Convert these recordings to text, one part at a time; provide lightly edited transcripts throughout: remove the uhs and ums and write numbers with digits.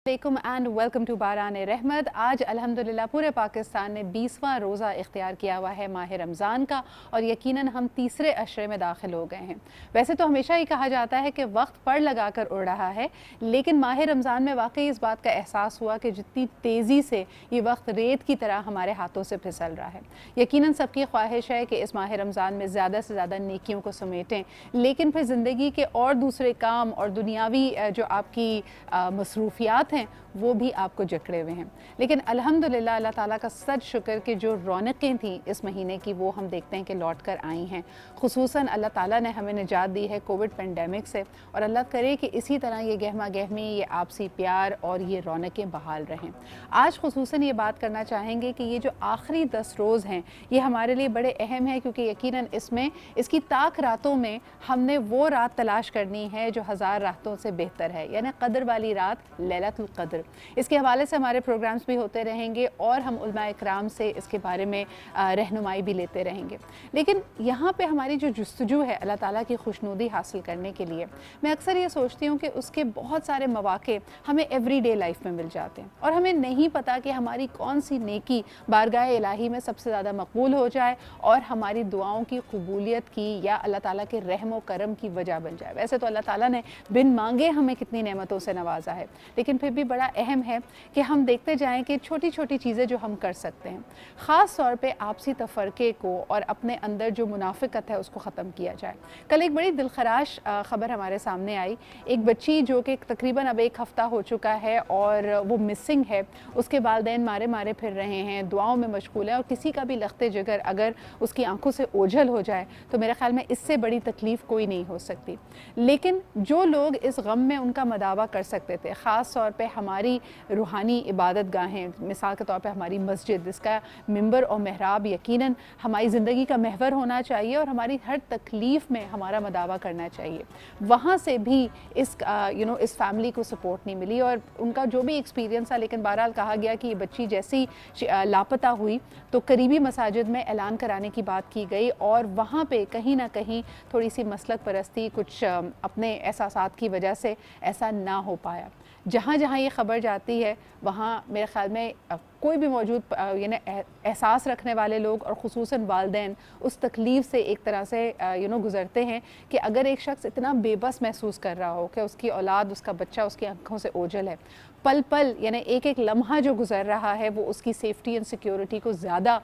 वालेकुम and welcome to बारान रहमत। आज अल्हम्दुलिल्लाह पूरे पाकिस्तान ने 20वां रोज़ा इख्तियार किया हुआ है माह रमज़ान का, और यकीनन हम तीसरे अशरे में दाखिल हो गए हैं। वैसे तो हमेशा ही कहा जाता है कि वक्त पड़ लगा कर उड़ रहा है, लेकिन माह रमज़ान में वाकई इस बात का एहसास हुआ कि जितनी तेज़ी से ये वक्त रेत की तरह हमारे हाथों से फिसल रहा है। यकीनन सबकी ख्वाहिश है कि इस माह रमज़ान में ज़्यादा से ज़्यादा नेकियों को समेटें, लेकिन फिर ज़िंदगी के और दूसरे काम और दुनियावी जो आपकी मसरूफियात हैं वो भी आपको जकड़े हुए हैं। लेकिन अल्हम्दुलिल्लाह अल्लाह ताला का सच शुक्र कि जो रौनकें थीं इस महीने की वो हम देखते हैं कि लौट कर आई हैं। खुसूसन अल्लाह ताला ने हमें निजात दी है कोविड पेंडेमिक से, और अल्लाह करे कि इसी तरह ये गहमा गहमी, ये आपसी प्यार और ये रौनकें बहाल रहें। आज खुसूसन ये बात करना चाहेंगे कि ये जो आखिरी 10 रोज़ हैं ये हमारे लिए बड़े अहम है, क्योंकि यकीनन इसमें इसकी ताक रातों में हमने वो रात तलाश करनी है जो 1000 रातों से बेहतर है, यानी कदर वाली रात, लैलतुल कद्र। इसके हवाले से हमारे प्रोग्राम्स भी होते रहेंगे और हम उलमा इकराम से इसके बारे में रहनुमाई भी लेते रहेंगे। लेकिन यहाँ पे हमारी जो जुस्तजू है अल्लाह ताला की खुशनुदी हासिल करने के लिए, मैं अक्सर ये सोचती हूँ कि उसके बहुत सारे मौके हमें एवरीडे लाइफ में मिल जाते हैं, और हमें नहीं पता कि हमारी कौन सी नेकी बारगाह इलाही में सबसे ज़्यादा मकबूल हो जाए और हमारी दुआओं की कबूलियत की या अल्लाह ताला के रहम व करम की वजह बन जाए। वैसे तो अल्लाह ताला ने बिन मांगे हमें कितनी नेमतों से नवाजा है, लेकिन फिर भी बड़ा अहम है कि हम देखते जाएं कि छोटी छोटी चीज़ें जो हम कर सकते हैं, ख़ास तौर पे आपसी तफरके को और अपने अंदर जो मुनाफिकत है उसको ख़त्म किया जाए। कल एक बड़ी दिलखराश ख़बर हमारे सामने आई। एक बच्ची जो कि तकरीबन अब 1 हफ़्ता हो चुका है और वो मिसिंग है, उसके वालिदैन मारे मारे फिर रहे हैं, दुआओं में मशगूल है, और किसी का भी लख्ते जिगर अगर उसकी आंखों से ओझल हो जाए तो मेरे ख़्याल में इससे बड़ी तकलीफ़ कोई नहीं हो सकती। लेकिन जो लोग इस गम में उनका मदावा कर सकते थे, ख़ास तौर पे हमारी रूहानी इबादत गाहें, मिसाल के तौर पे हमारी मस्जिद, इसका मिंबर और महराब यकीनन हमारी ज़िंदगी का महवर होना चाहिए और हमारी हर तकलीफ़ में हमारा मदावा करना चाहिए। वहाँ से भी इस इस फैमिली को सपोर्ट नहीं मिली और उनका जो भी एक्सपीरियंस था, लेकिन बहरहाल कहा गया कि ये बच्ची जैसी लापता हुई तो करीबी मसाजिद में ऐलान कराने की बात की गई, और वहाँ पे कहीं ना कहीं थोड़ी सी मसलक परस्ती, कुछ अपने एहसासात की वजह से ऐसा ना हो पाया। जहाँ जहाँ ये ख़बर जाती है वहाँ मेरे ख़्याल में कोई भी मौजूद यानी एहसास रखने वाले लोग और ख़ुसूसन वालिदैन उस तकलीफ़ से एक तरह से गुज़रते हैं कि अगर एक शख्स इतना बेबस महसूस कर रहा हो कि उसकी औलाद, उसका बच्चा उसकी आंखों से ओझल है, पल पल यानी एक एक लम्हा जो गुज़र रहा है वो उसकी सेफ़्टी एंड सिक्योरिटी को ज़्यादा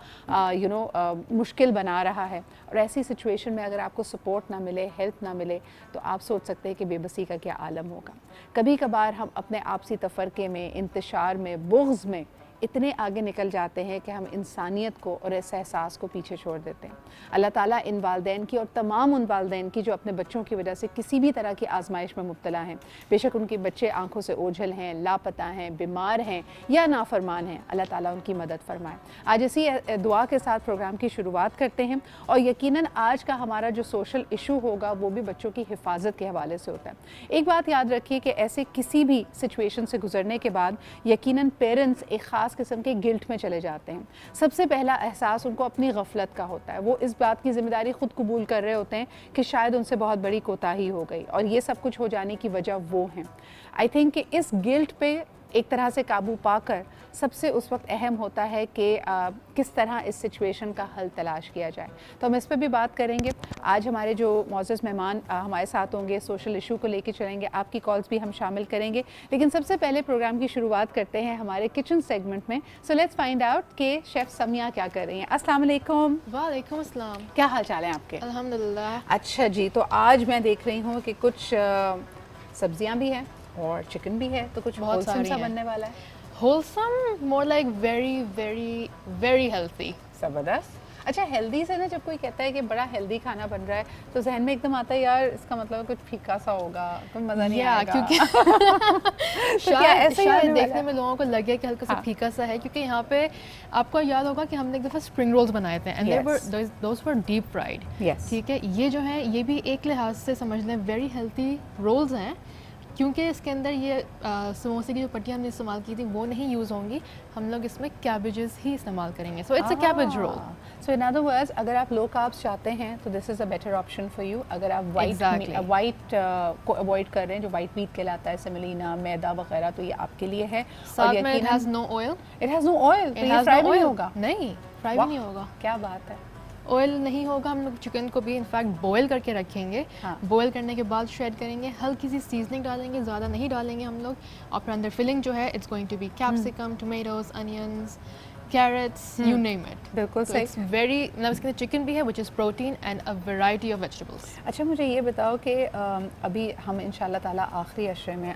मुश्किल बना रहा है, और ऐसी सिचुएशन में अगर आपको सपोर्ट ना मिले, हेल्प ना मिले, तो आप सोच सकते हैं कि बेबसी का क्या आलम होगा। कभी कभार हम अपने आपसी तफ़रके में, इंतशार में, बुग़्ज़ में इतने आगे निकल जाते हैं कि हम इंसानियत को और इस एहसास को पीछे छोड़ देते हैं। अल्लाह ताला इन वालिदैन की और तमाम उन वालिदैन की जो अपने बच्चों की वजह से किसी भी तरह की आजमाइश में मुब्तला हैं, बेशक उनके बच्चे आंखों से ओझल हैं, लापता हैं, बीमार हैं या नाफरमान हैं, अल्लाह ताला उनकी मदद फरमाए। आज इसी दुआ के साथ प्रोग्राम की शुरुआत करते हैं, और यकीनन आज का हमारा जो सोशल इशू होगा वो भी बच्चों की हिफाजत के हवाले से होता है। एक बात याद रखिए कि ऐसे किसी भी सिचुएशन से गुजरने के बाद यकीनन पेरेंट्स एक ख़ास किस्म के गिल्ट में चले जाते हैं। सबसे पहला एहसास उनको अपनी गफलत का होता है, वो इस बात की जिम्मेदारी खुद कबूल कर रहे होते हैं कि शायद उनसे बहुत बड़ी कोताही हो गई, और ये सब कुछ हो जाने की वजह वो हैं। आई थिंक कि इस गिल्ट पे एक तरह से काबू पाकर सबसे उस वक्त अहम होता है कि किस तरह इस सिचुएशन का हल तलाश किया जाए। तो हम इस पर भी बात करेंगे। आज हमारे जो मौजूद मेहमान हमारे साथ होंगे, सोशल इशू को लेकर चलेंगे, आपकी कॉल्स भी हम शामिल करेंगे, लेकिन सबसे पहले प्रोग्राम की शुरुआत करते हैं हमारे किचन सेगमेंट में। सो लेट्स फाइंड आउट कि शेफ़ समिया क्या कर रही हैं। अस्सलाम वालेकुम। वालेकुम अस्सलाम। क्या हाल चाल है आपके? अल्हम्दुलिल्लाह। अच्छा जी, तो आज मैं देख रही हूँ कि कुछ सब्जियाँ भी हैं और चिकन भी है, तो कुछ बहुत होलसम सा सारी बनने वाला है। Wholesome, more like very very very healthy. ज़बरदस्त। अच्छा, हेल्दी से ना जब कोई कहता है कि बड़ा हेल्दी खाना बन रहा है तो जहन में एकदम आता है यार इसका मतलब कुछ फीका सा होगा, कोई मज़ा नहीं आएगा। क्योंकि तो क्या ऐसे ही शायद होने वाला देखने में लोगों को लगे कि हल्का सा हाँ। फीका सा है, क्योंकि यहाँ पे आपको याद होगा कि हमने एक दफ़ा स्प्रिंग रोल्स बनाए थे and those were deep fried. Yes. ठीक है, ये जो है ये भी एक लिहाज से समझ लें वेरी हेल्थी रोल्स हैं, کیونکہ اس کے اندر یہ سموسے کی جو پٹیاں ہم نے استعمال کی تھیں وہ نہیں یوز ہوں گی, ہم لوگ اس میں کیبیجز ہی استعمال کریں گے. So it's a cabbage roll. So in other words اگر آپ لو کاربس چاہتے ہیں تو this is a better option for you. اگر آپ وائٹ کو اوائڈ کر رہے ہیں جو وائٹ میٹ کہلاتا ہے, سیمولینا, میدا وغیرہ, تو یہ آپ کے لیے ہے. ساتھ میں it has no oil. It has no oil, تو یہ فرائی نہیں ہوگا. نہیں, فرائی بھی نہیں ہوگا. کیا بات ہے. آئل نہیں ہوگا. ہم لوگ چکن کو بھی انفیکٹ بوائل کر کے رکھیں گے. بوائل کرنے کے بعد شریڈ کریں گے, ہلکی سی سیزننگ ڈالیں گے, زیادہ نہیں ڈالیں گے ہم لوگ. اور پھر اندر فلنگ جو ہے it's going to be capsicum, tomatoes, onions, carrots, you name it. بالکل صحیح. It's very, مطلب اس کے اندر چکن بھی ہے which is protein and a variety of vegetables. اچھا مجھے یہ بتاؤ کہ ابھی ہم انشاءاللہ تعالیٰ آخری عشرے میں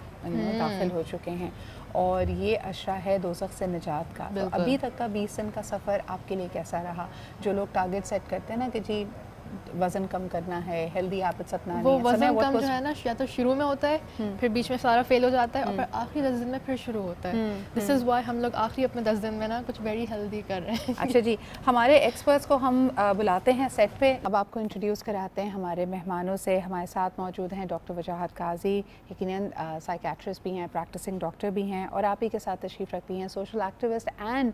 داخل ہو چکے ہیں اور یہ عشرہ ہے دوزخ سے نجات کا. تو ابھی تک کا 20 دن کا سفر آپ کے لیے کیسا رہا؟ جو لوگ ٹارگیٹ سیٹ کرتے ہیں نا کہ جی وزن کم کرنا ہے, ہیلدی ہیبٹس اپنانے ہیں, وہ وزن کم جو ہے نا یا تو شروع میں ہوتا ہے, پھر بیچ میں سارا فیل ہو جاتا ہے, اور پھر آخری 10 دن میں پھر شروع ہوتا ہے. دس از وائی ہم لوگ آخری اپنے 10 دن میں نا کچھ ویری ہیلدی کر رہے ہیں. اچھا جی, ہمارے ایکسپرٹس کو ہم بلاتے ہیں سیٹ پہ. اب آپ کو انٹروڈیوس کراتے ہیں ہمارے مہمانوں سے. ہمارے ساتھ موجود ہیں ڈاکٹر وجاہت قاضی, یقیناً سائیکیٹرسٹ بھی ہیں, پریکٹسنگ ڈاکٹر بھی ہیں, اور آپ ہی کے ساتھ تشریف رکھتی ہیں social activist and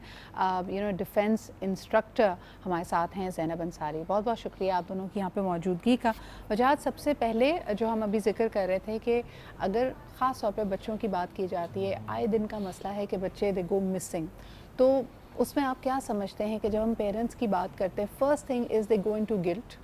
defence instructor ہمارے ساتھ ہیں زینب انصاری. بہت بہت شکریہ آپ دونوں کی یہاں پہ موجودگی کا. وجاہت, سب سے پہلے جو ہم ابھی ذکر کر رہے تھے کہ اگر خاص طور پہ بچوں کی بات کی جاتی ہے, آئے دن کا مسئلہ ہے کہ بچے دے گو مسنگ, تو اس میں آپ کیا سمجھتے ہیں کہ جب ہم پیرنٹس کی بات کرتے ہیں, first thing is they go into guilt.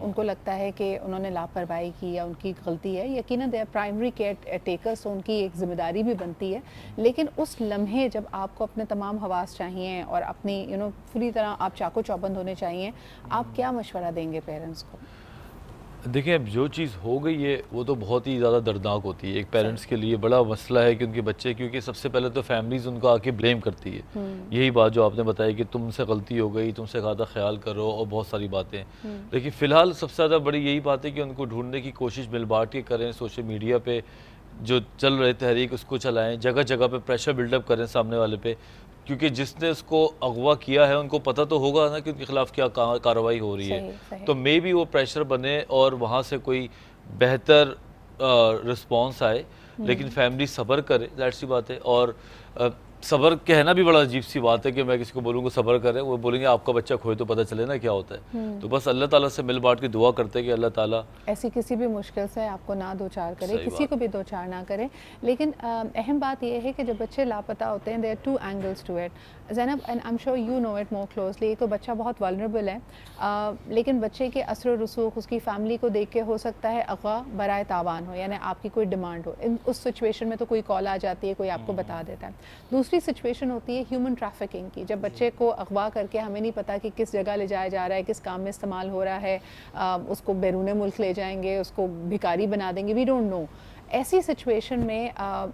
ان کو لگتا ہے کہ انہوں نے لاپرواہی کی یا ان کی غلطی ہے. یقیناً they are primary caretakers, تو ان کی ایک ذمہ داری بھی بنتی ہے. لیکن اس لمحے جب آپ کو اپنے تمام حواس چاہیے اور اپنی پوری طرح آپ چاقو چوبند ہونے چاہیے, آپ کیا مشورہ دیں گے پیرنٹس کو؟ دیکھیں, اب جو چیز ہو گئی ہے وہ تو بہت ہی زیادہ دردناک ہوتی ہے. ایک پیرنٹس کے لیے بڑا مسئلہ ہے کہ ان کے بچے, کیونکہ سب سے پہلے تو فیملیز ان کو آ کے بلیم کرتی ہے. یہی بات جو آپ نے بتائی کہ تم سے غلطی ہو گئی, تم سے زیادہ خیال کرو, اور بہت ساری باتیں. لیکن فی الحال سب سے زیادہ بڑی یہی بات ہے کہ ان کو ڈھونڈنے کی کوشش مل بانٹ کے کریں. سوشل میڈیا پہ جو چل رہے تحریک اس کو چلائیں, جگہ جگہ پہ پریشر بلڈ اپ کریں سامنے والے پہ, کیونکہ جس نے اس کو اغوا کیا ہے ان کو پتہ تو ہوگا نا کہ ان کے خلاف کیا کارروائی ہو رہی ہے. تو مے بی وہ پریشر بنے اور وہاں سے کوئی بہتر رسپانس آئے. لیکن فیملی صبر کرے, ظاہر سی بات ہے. اور صبر کہنا بھی بڑا عجیب سی بات ہے کہ میں کسی کو بولوں گا صبر کرے, وہ بولیں گے آپ کا بچہ کھوئے تو پتہ چلے نا کیا ہوتا ہے. تو بس اللہ تعالیٰ سے مل بانٹ کے دعا کرتے ہیں کہ اللہ تعالیٰ ایسی کسی بھی مشکل سے آپ کو نہ دوچار کرے, کسی کو بھی دوچار نہ کرے. لیکن اہم بات یہ ہے کہ جب بچے لاپتہ ہوتے ہیں, there are two angles to it. Zainab, and I'm sure you know it more closely, تو بچہ بہت vulnerable ہے, لیکن بچے کے اثر و رسوخ اس کی فیملی کو دیکھ کے ہو سکتا ہے اغوا برائے تاوان ہو, یعنی آپ کی کوئی ڈیمانڈ ہو. اس سچویشن میں تو کوئی کال آ جاتی ہے, کوئی آپ کو بتا دیتا ہے. دوسری سچویشن ہوتی ہے ہیومن ٹریفکنگ کی, جب بچے کو اغوا کر کے ہمیں نہیں پتا کہ کس جگہ لے جایا جا رہا ہے, کس کام میں استعمال ہو رہا ہے, اس کو بیرون ملک لے جائیں گے, اس کو بھکاری بنا دیں گے, وی ڈونٹ نو. ایسی سچویشن میں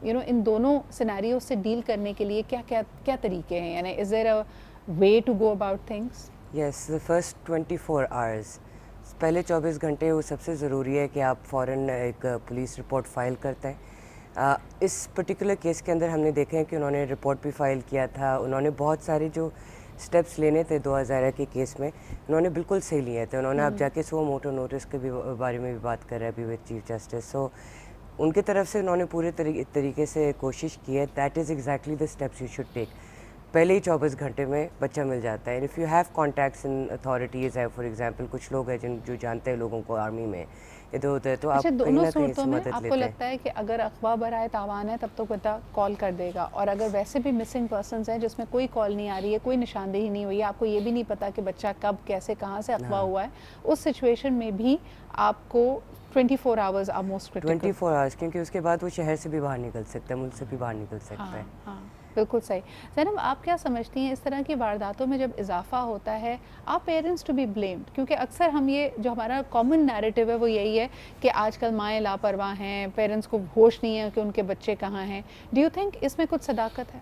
ان دونوں سینیریو سے ڈیل کرنے کے لیے کیا طریقے ہیں, یعنی is there a way to go about things? Yes, the first 24 hours, پہلے 24 گھنٹے وہ سب سے ضروری ہے کہ آپ فوراً ایک پولیس رپورٹ فائل کرتے ہیں. اس پرٹیکولر کیس کے اندر ہم نے دیکھا ہے کہ انہوں نے رپورٹ بھی فائل کیا تھا. انہوں نے بہت سارے جو سٹیپس لینے تھے 2000 کے کیس میں, انہوں نے بالکل صحیح لیے تھے. انہوں نے اب جا کے سو موٹو نوٹس کے بھی بارے میں بھی بات کر رہا ہے ابھی وتھ چیف جسٹس. سو ان کی طرف سے انہوں نے پورے طریقے سے کوشش کی ہے. That is exactly the steps you should take. پہلے ہی 24 گھنٹے میں بچہ مل جاتا ہے. If you have contacts in authorities ہے, فار ایگزامپل کچھ لوگ ہیں جو جانتے ہیں لوگوں کو آرمی میں ادھر ادھر, تو آپ کہیں نہ کہیں سے مدد لیتے ہیں. آپ کو لگتا ہے کہ اگر اغوا برائے تاوان ہے تب تو بتا کال کر دے گا, اور اگر ویسے بھی مسنگ پرسنز ہیں جس میں کوئی کال نہیں آ رہی ہے, کوئی نشاندہی نہیں ہوئی ہے, آپ کو یہ بھی نہیں پتا کہ بچہ کب کیسے کہاں سے اغوا ہوا ہے, اس سچویشن میں بھی آپ کو 24 hours are most critical. 24 hours, کیونکہ اس کے بعد وہ شہر سے بھی باہر نکل سکتا ہے, ملک سے بھی باہر نکل سکتا ہے. ہاں بالکل صحیح. زینب, آپ کیا سمجھتی ہیں اس طرح کی وارداتوں میں جب اضافہ ہوتا ہے, آپ پیرنٹس ٹو بی بلیمڈ؟ کیونکہ اکثر ہم یہ جو ہمارا کامن نیریٹو ہے وہ یہی ہے کہ آج کل مائیں لاپرواہ ہیں, پیرنٹس کو ہوش نہیں ہے کہ ان کے بچے کہاں ہیں. ڈو یو تھنک اس میں کچھ صداقت ہے؟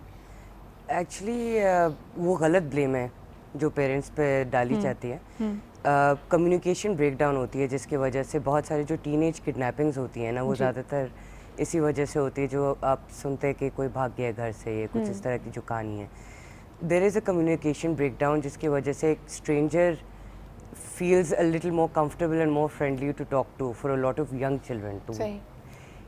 ایکچولی وہ غلط بلیم ہے جو پیرنٹس پہ ڈالی جاتی ہے. کمیونیکیشن بریک ڈاؤن ہوتی ہے جس کی وجہ سے بہت سارے جو ٹین ایج کڈنیپنگز ہوتی ہیں نا, وہ زیادہ تر اسی وجہ سے ہوتی ہے جو آپ سنتے ہیں کہ کوئی بھاگ گیا گھر سے, یا کچھ اس طرح کی جو کہانی ہے. دیر از اے کمیونیکیشن بریک ڈاؤن جس کی وجہ سے ایک stranger feels a little more comfortable and more friendly to talk to for a lot of young children too.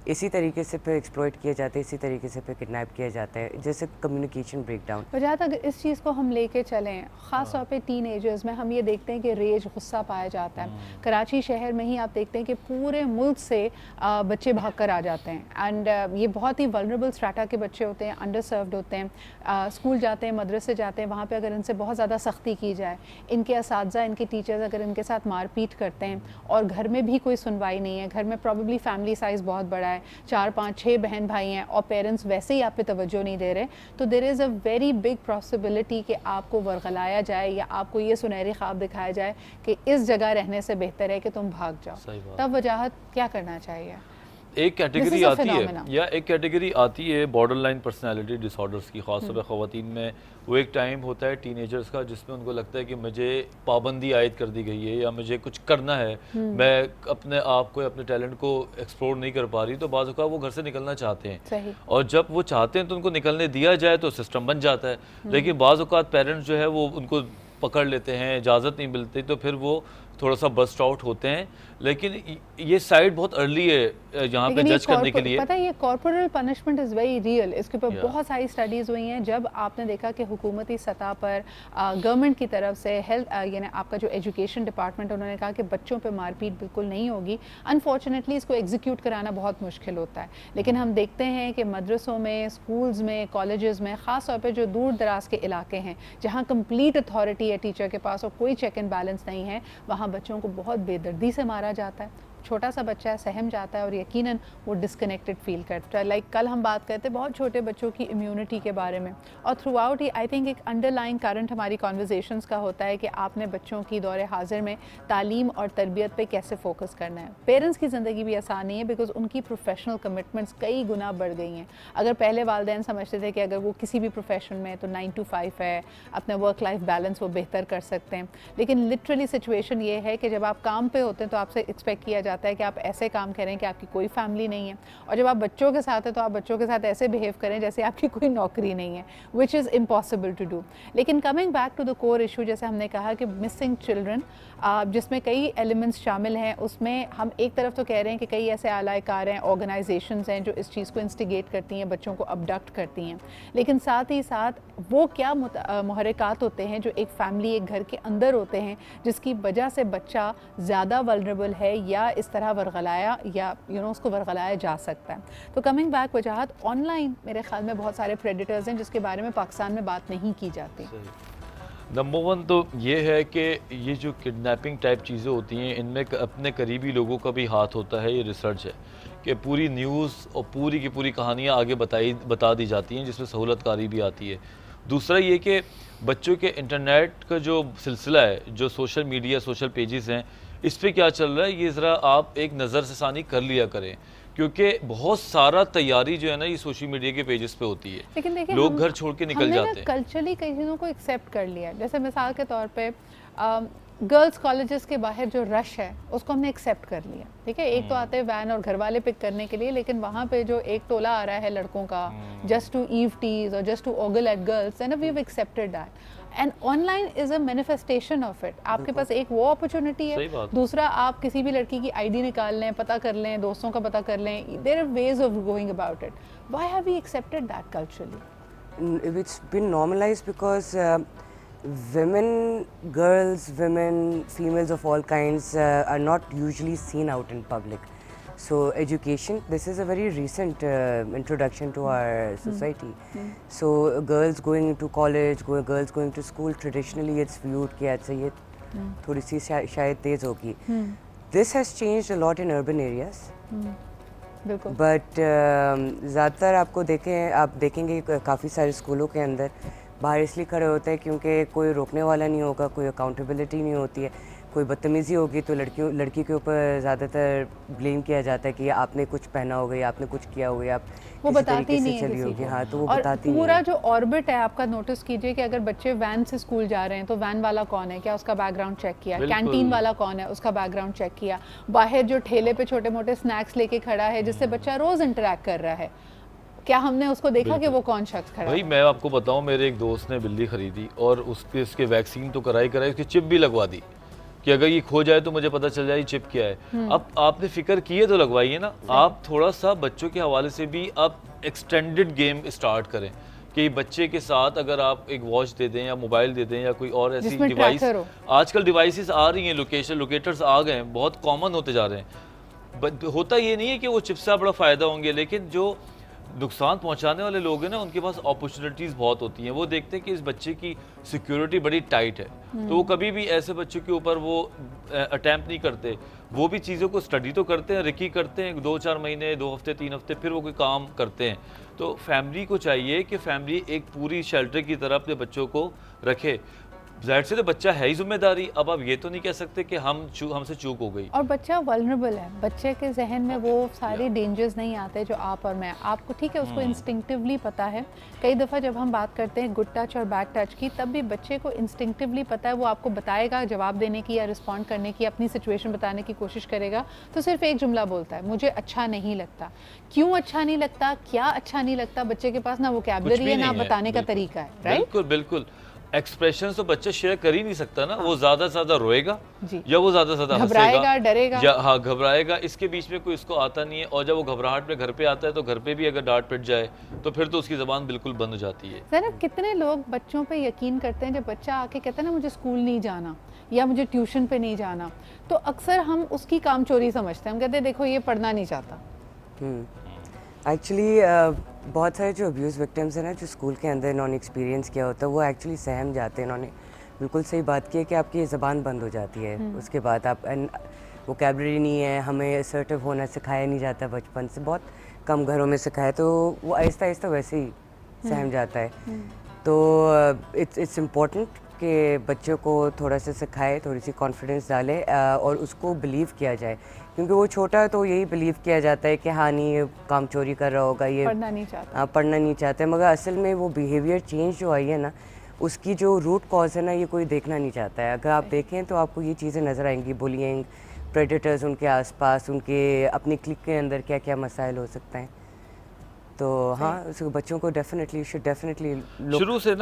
इसी तरीके से फिर एक्सप्लॉइट किए जाते हैं, इसी तरीके से फिर किडनैप किया जाता है, जैसे कम्युनिकेशन ब्रेकडाउन। और जहाँ तक इस चीज़ को हम लेके चलें, ख़ास तौर पे टीन एजर्स में हम ये देखते हैं कि रेज, गुस्सा पाया जाता है। कराची शहर में ही आप देखते हैं कि पूरे मुल्क से बच्चे भाग कर आ जाते हैं एंड ये बहुत ही वल्नरेबल स्ट्राटा के बच्चे होते हैं, अंडर सर्व्ड होते हैं, स्कूल जाते हैं, मदरसे जाते हैं, वहाँ पे अगर इनसे बहुत ज़्यादा सख्ती की जाए, इनके असातिज़ा, इनके टीचर्स अगर इनके साथ मारपीट करते हैं और घर में भी कोई सुनवाई नहीं है, घर में प्रॉबेबली फैमिली साइज़ बहुत बड़ा है, 4, 5, 6 बहन भाई हैं और पेरेंट्स वैसे ही आप पे तवज्जो नहीं दे रहे, तो there is a very big possibility कि आपको वरगलाया जाए या आपको ये सुनहरी ख्वाब दिखाया जाए कि इस जगह रहने से बेहतर है कि तुम भाग जाओ। तब वजाहत क्या करना चाहिए? एक कैटेगरी आती है या एक कैटेगरी आती है बॉर्डर लाइन पर्सनैलिटी डिसऑर्डर्स की, ख़ासतौर पर ख़वातीन में। वो एक टाइम होता है टीनेजर्स का जिसमें उनको लगता है कि मुझे पाबंदी आयद कर दी गई है या मुझे कुछ करना है, मैं अपने आप को, अपने टैलेंट को एक्सप्लोर नहीं कर पा रही, तो बाज़ औक़ात वो घर से निकलना चाहते हैं। सही। और जब वो चाहते हैं तो उनको निकलने दिया जाए तो सिस्टम बन जाता है, लेकिन बाज़ औक़ात पेरेंट्स जो है वो उनको पकड़ लेते हैं, इजाज़त नहीं मिलती, तो फिर वो थोड़ा सा बस्ट आउट होते हैं। लेकिन ये साइड बहुत अर्ली है यहाँ पे जज करने के लिए। पता है ये corporal punishment is very real, इसके ऊपर बहुत सारी स्टडीज़ हुई हैं। जब आपने देखा कि हुकूमती सतह पर गवर्नमेंट की तरफ से हेल्थ यानी आपका जो एजुकेशन डिपार्टमेंट, उन्होंने कहा कि बच्चों पे मारपीट बिल्कुल नहीं होगी। अनफॉर्चुनेटली इसको एग्जीक्यूट कराना बहुत मुश्किल होता है, लेकिन हम देखते हैं कि मदरसों में, स्कूल्स में, कॉलेजेस में, ख़ास तौर पर जो दूर दराज के इलाके हैं जहाँ कंप्लीट अथॉरिटी है टीचर के पास और कोई चेक एंड बैलेंस नहीं है, वहाँ बच्चों को बहुत बेदर्दी से मारा जाता है। छोटा सा बच्चा है, सहम जाता है और यकीनन वो डिस्कनेक्टेड फील करता है। लाइक कल हम बात करते बहुत छोटे बच्चों की इम्यूनिटी के बारे में, और through out he I think एक अंडरलाइन करंट हमारी कॉन्वर्जेशंस का होता है कि आपने बच्चों की दौरे हाजिर में तालीम और तरबियत पे कैसे फोकस करना है। पेरेंट्स की ज़िंदगी भी आसान नहीं है बिकॉज उनकी प्रोफेशनल कमिटमेंट्स कई गुना बढ़ गई हैं। अगर पहले वालिदैन समझते थे कि अगर वो किसी भी प्रोफेशन में तो 9 to 5 है, अपना वर्क लाइफ बैलेंस वो बेहतर कर सकते हैं, लेकिन लिटरली सिचुएशन ये है कि जब आप काम पे होते हैं तो आपसे एक्सपेक्ट किया जाता है कि आप ऐसे काम करें कि आपकी कोई फैमिली नहीं है, और जब आप बच्चों के साथ हैं तो आप बच्चों के साथ ऐसे बिहेव करें जैसे आपकी कोई नौकरी नहीं है, which is impossible to do. लेकिन coming back to the core issue, जैसे हमने कहा कि मिसिंग चिल्ड्रन, जिसमें कई एलिमेंट्स शामिल हैं, उसमें हम एक तरफ तो कह रहे हैं कि कई ऐसे आला कार हैं, ऑर्गेनाइजेशंस हैं जो इस चीज़ को इंस्टिगेट करती हैं, बच्चों को अबडक्ट करती हैं, लेकिन साथ ही साथ वो क्या मुहर्रिकात होते हैं जो एक फैमिली, एक घर के अंदर होते हैं, जिसकी वजह से बच्चा ज़्यादा वल्नरेबल है या इस तरह वरगलाया या उसको वरगलाया जा सकता है। तो कमिंग बैक, वजाहत ऑनलाइन मेरे ख्याल में बहुत सारे प्रेडिटर्स हैं जिसके बारे में पाकिस्तान में बात नहीं की जाती। नंबर 1 तो ये है कि ये जो किडनैपिंग टाइप चीज़ें होती हैं, इनमें अपने करीबी लोगों का भी हाथ होता है। ये रिसर्च है कि पूरी न्यूज़ और पूरी की पूरी कहानियाँ आगे बता दी जाती हैं, जिसमें सहूलतकारी भी आती है। दूसरा ये कि बच्चों के इंटरनेट का जो सिलसिला है, जो सोशल मीडिया, सोशल पेजेस हैं, इस पे क्या चल रहा है, ये ज़रा आप एक नज़र से सानी कर लिया करें, क्योंकि बहुत सारा तैयारी जो है ना ये सोशल मीडिया के पेजेस पे होती है। लेकिन देखिए, लोग घर छोड़ के निकल जाते हैं। कल्चरली कई चीज़ों को एक्सेप्ट कर लिया है। जैसे मिसाल के तौर पे गर्ल्स कॉलेजेस के बाहर जो रश है उसको हमने एक्सेप्ट कर लिया, ठीक है। एक तो आते हैं वैन और घर वाले पिक करने के लिए, लेकिन वहाँ पे जो एक टोला आ रहा है लड़कों का, जस्ट टू ईव टीज और just to ogle at girls, and we have accepted that, and online is a manifestation of it. आपके पास एक वो अपॉर्चुनिटी है, दूसरा आप किसी भी लड़की की आईडी निकाल लें, पता कर लें, दोस्तों का पता कर लें, there are ways of going about it. Why have we accepted that culturally? It's been normalized because women, girls, women, females of all kinds are not usually seen out in public. So education, this is a very recent introduction to our society. So girls going into college, girls going to school, traditionally it's viewed कि अच्छा ये थोड़ी सी शायद तेज होगी. This has changed a lot in urban areas. But ज़्यादातर आप देखेंगे काफ़ी सारे स्कूलों के अंदर बाहर इसलिए खड़े होते हैं क्योंकि कोई रोकने वाला नहीं होगा, कोई अकाउंटेबिलिटी नहीं होती है, कोई बदतमीज़ी होगी तो लड़की के ऊपर ज़्यादातर ब्लेम किया जाता है कि आपने कुछ पहना होगा या आपने कुछ किया होगा, आप वो बताती नहीं है किसी को। हाँ, तो वो और बताती नहीं पूरा है। जो ऑर्बिट है आपका, नोटिस कीजिए कि अगर बच्चे वैन से स्कूल जा रहे हैं तो वैन वाला कौन है, क्या उसका बैकग्राउंड चेक किया, कैंटीन वाला कौन है, उसका बैकग्राउंड चेक किया, बाहर जो ठेले पे छोटे मोटे स्नैक्स लेके खड़ा है जिससे बच्चा रोज़ इंटरेक्ट कर रहा है, क्या हमने उसको देखा कि वो कौन शख्स खड़ा है? भाई मैं आपको बताऊं, मेरे एक दोस्त ने बिल्ली खरीदी और उसके वैक्सीन तो कराई उसकी चिप भी लगवा दी, کہ اگر یہ کھو جائے تو مجھے پتہ چل جائے یہ چپ کیا ہے. اب آپ نے فکر کی ہے تو لگوائیے نا. آپ تھوڑا سا بچوں کے حوالے سے بھی آپ ایکسٹینڈڈ گیم اسٹارٹ کریں کہ بچے کے ساتھ اگر آپ ایک واچ دے دیں یا موبائل دے دیں یا کوئی اور ایسی ڈیوائس. آج کل ڈیوائسز آ رہی ہیں, لوکیٹرز آ گئے ہیں, بہت کامن ہوتے جا رہے ہیں. ہوتا یہ نہیں ہے کہ وہ چپس سے بڑا فائدہ ہوں گے, لیکن جو نقصان پہنچانے والے لوگ ہیں نا ان کے پاس اپرچونیٹیز بہت ہوتی ہیں. وہ دیکھتے ہیں کہ اس بچے کی سیکیورٹی بڑی ٹائٹ ہے, تو وہ کبھی بھی ایسے بچوں کے اوپر وہ اٹیمپٹ نہیں کرتے. وہ بھی چیزوں کو اسٹڈی تو کرتے ہیں, ریکی کرتے ہیں 2-4 مہینے, 2 ہفتے, 3 ہفتے, پھر وہ کوئی کام کرتے ہیں. تو فیملی کو چاہیے کہ فیملی ایک پوری شیلٹر کی طرح اپنے بچوں کو رکھے. ظاہر سے تو بچہ ہے ہی ذمہ داری. اب آپ یہ تو نہیں کہہ سکتے کہ ہم سے چوک ہو گئی. اور بچہ ولنریبل ہے, بچے کے ذہن میں وہ سارے ڈینجرز نہیں آتے جو آپ اور میں. آپ کو ٹھیک ہے اس کو انسٹنکٹیولی پتہ ہے. کئی دفعہ جب ہم بات کرتے ہیں گڈ ٹچ اور بیڈ ٹچ کی, تب بھی بچے کو انسٹنکٹیولی پتہ ہے. وہ آپ کو بتائے گا جواب دینے کی یا رسپونڈ کرنے کی, اپنی سچویشن بتانے کی کوشش کرے گا تو صرف ایک جملہ بولتا ہے, مجھے اچھا نہیں لگتا. کیوں اچھا نہیں لگتا, کیا اچھا نہیں لگتا, بچے کے پاس نہ ووکیبلری ہے نہ بتانے کا طریقہ ہے. رائٹ, بالکل. ایکسپریشن تو بچہ شیئر کر ہی نہیں سکتا نا. وہ زیادہ سے زیادہ روئے گا یا وہ زیادہ سے زیادہ گھبرائے گا, ڈرے گا, ہاں گھبرائے گا. اس کے بیچ میں کوئی اس کو آتا نہیں ہے. اور جب وہ گھبراہٹ میں گھر پہ آتا ہے تو گھر پہ بھی اگر ڈانٹ پٹ جائے تو پھر تو اس کی زبان بالکل بند ہو جاتی ہے. زینب کتنے لوگ بچوں پہ یقین کرتے ہیں, جب بچہ آ کے کہتا ہے نا مجھے اسکول نہیں جانا یا مجھے ٹیوشن پہ نہیں جانا, تو اکثر ہم اس کی کام چوری سمجھتے ہیں. ہم کہتے ہیں دیکھو یہ پڑھنا نہیں چاہتا. ایکچولی بہت سارے جو ابیوز وکٹمز ہیں نا, جو اسکول کے اندر انہوں نے ایکسپیرینس کیا ہوتا ہے, وہ ایکچولی سہم جاتے ہیں. انہوں نے بالکل صحیح بات کی ہے کہ آپ کی زبان بند ہو جاتی ہے. اس کے بعد آپ ووکیبلری نہیں ہے, ہمیں اسرٹیو ہونا سکھایا نہیں جاتا بچپن سے, بہت کم گھروں میں سکھایا, تو وہ آہستہ آہستہ ویسے ہی سہم جاتا ہے. تو اٹس امپورٹنٹ کہ بچوں کو تھوڑا سا سکھائے, تھوڑی سی کانفیڈنس ڈالے اور اس کو بلیو کیا جائے. کیونکہ وہ چھوٹا ہے تو یہی بلیو کیا جاتا ہے کہ ہاں نہیں یہ کام چوری کر رہا ہوگا, یہ پڑھنا نہیں چاہتا ہے. مگر اصل میں وہ بیہیویئر چینج جو آئی ہے نا, اس کی جو روٹ کاز ہے نا, یہ کوئی دیکھنا نہیں چاہتا ہے. اگر آپ دیکھیں تو آپ کو یہ چیزیں نظر آئیں گی, بولینگ, پریڈیٹرز ان کے آس پاس, ان کے اپنی کلک کے اندر کیا کیا مسائل ہو سکتے ہیں. تو ہاں بچوں کو ڈیفینیٹلی شروع سے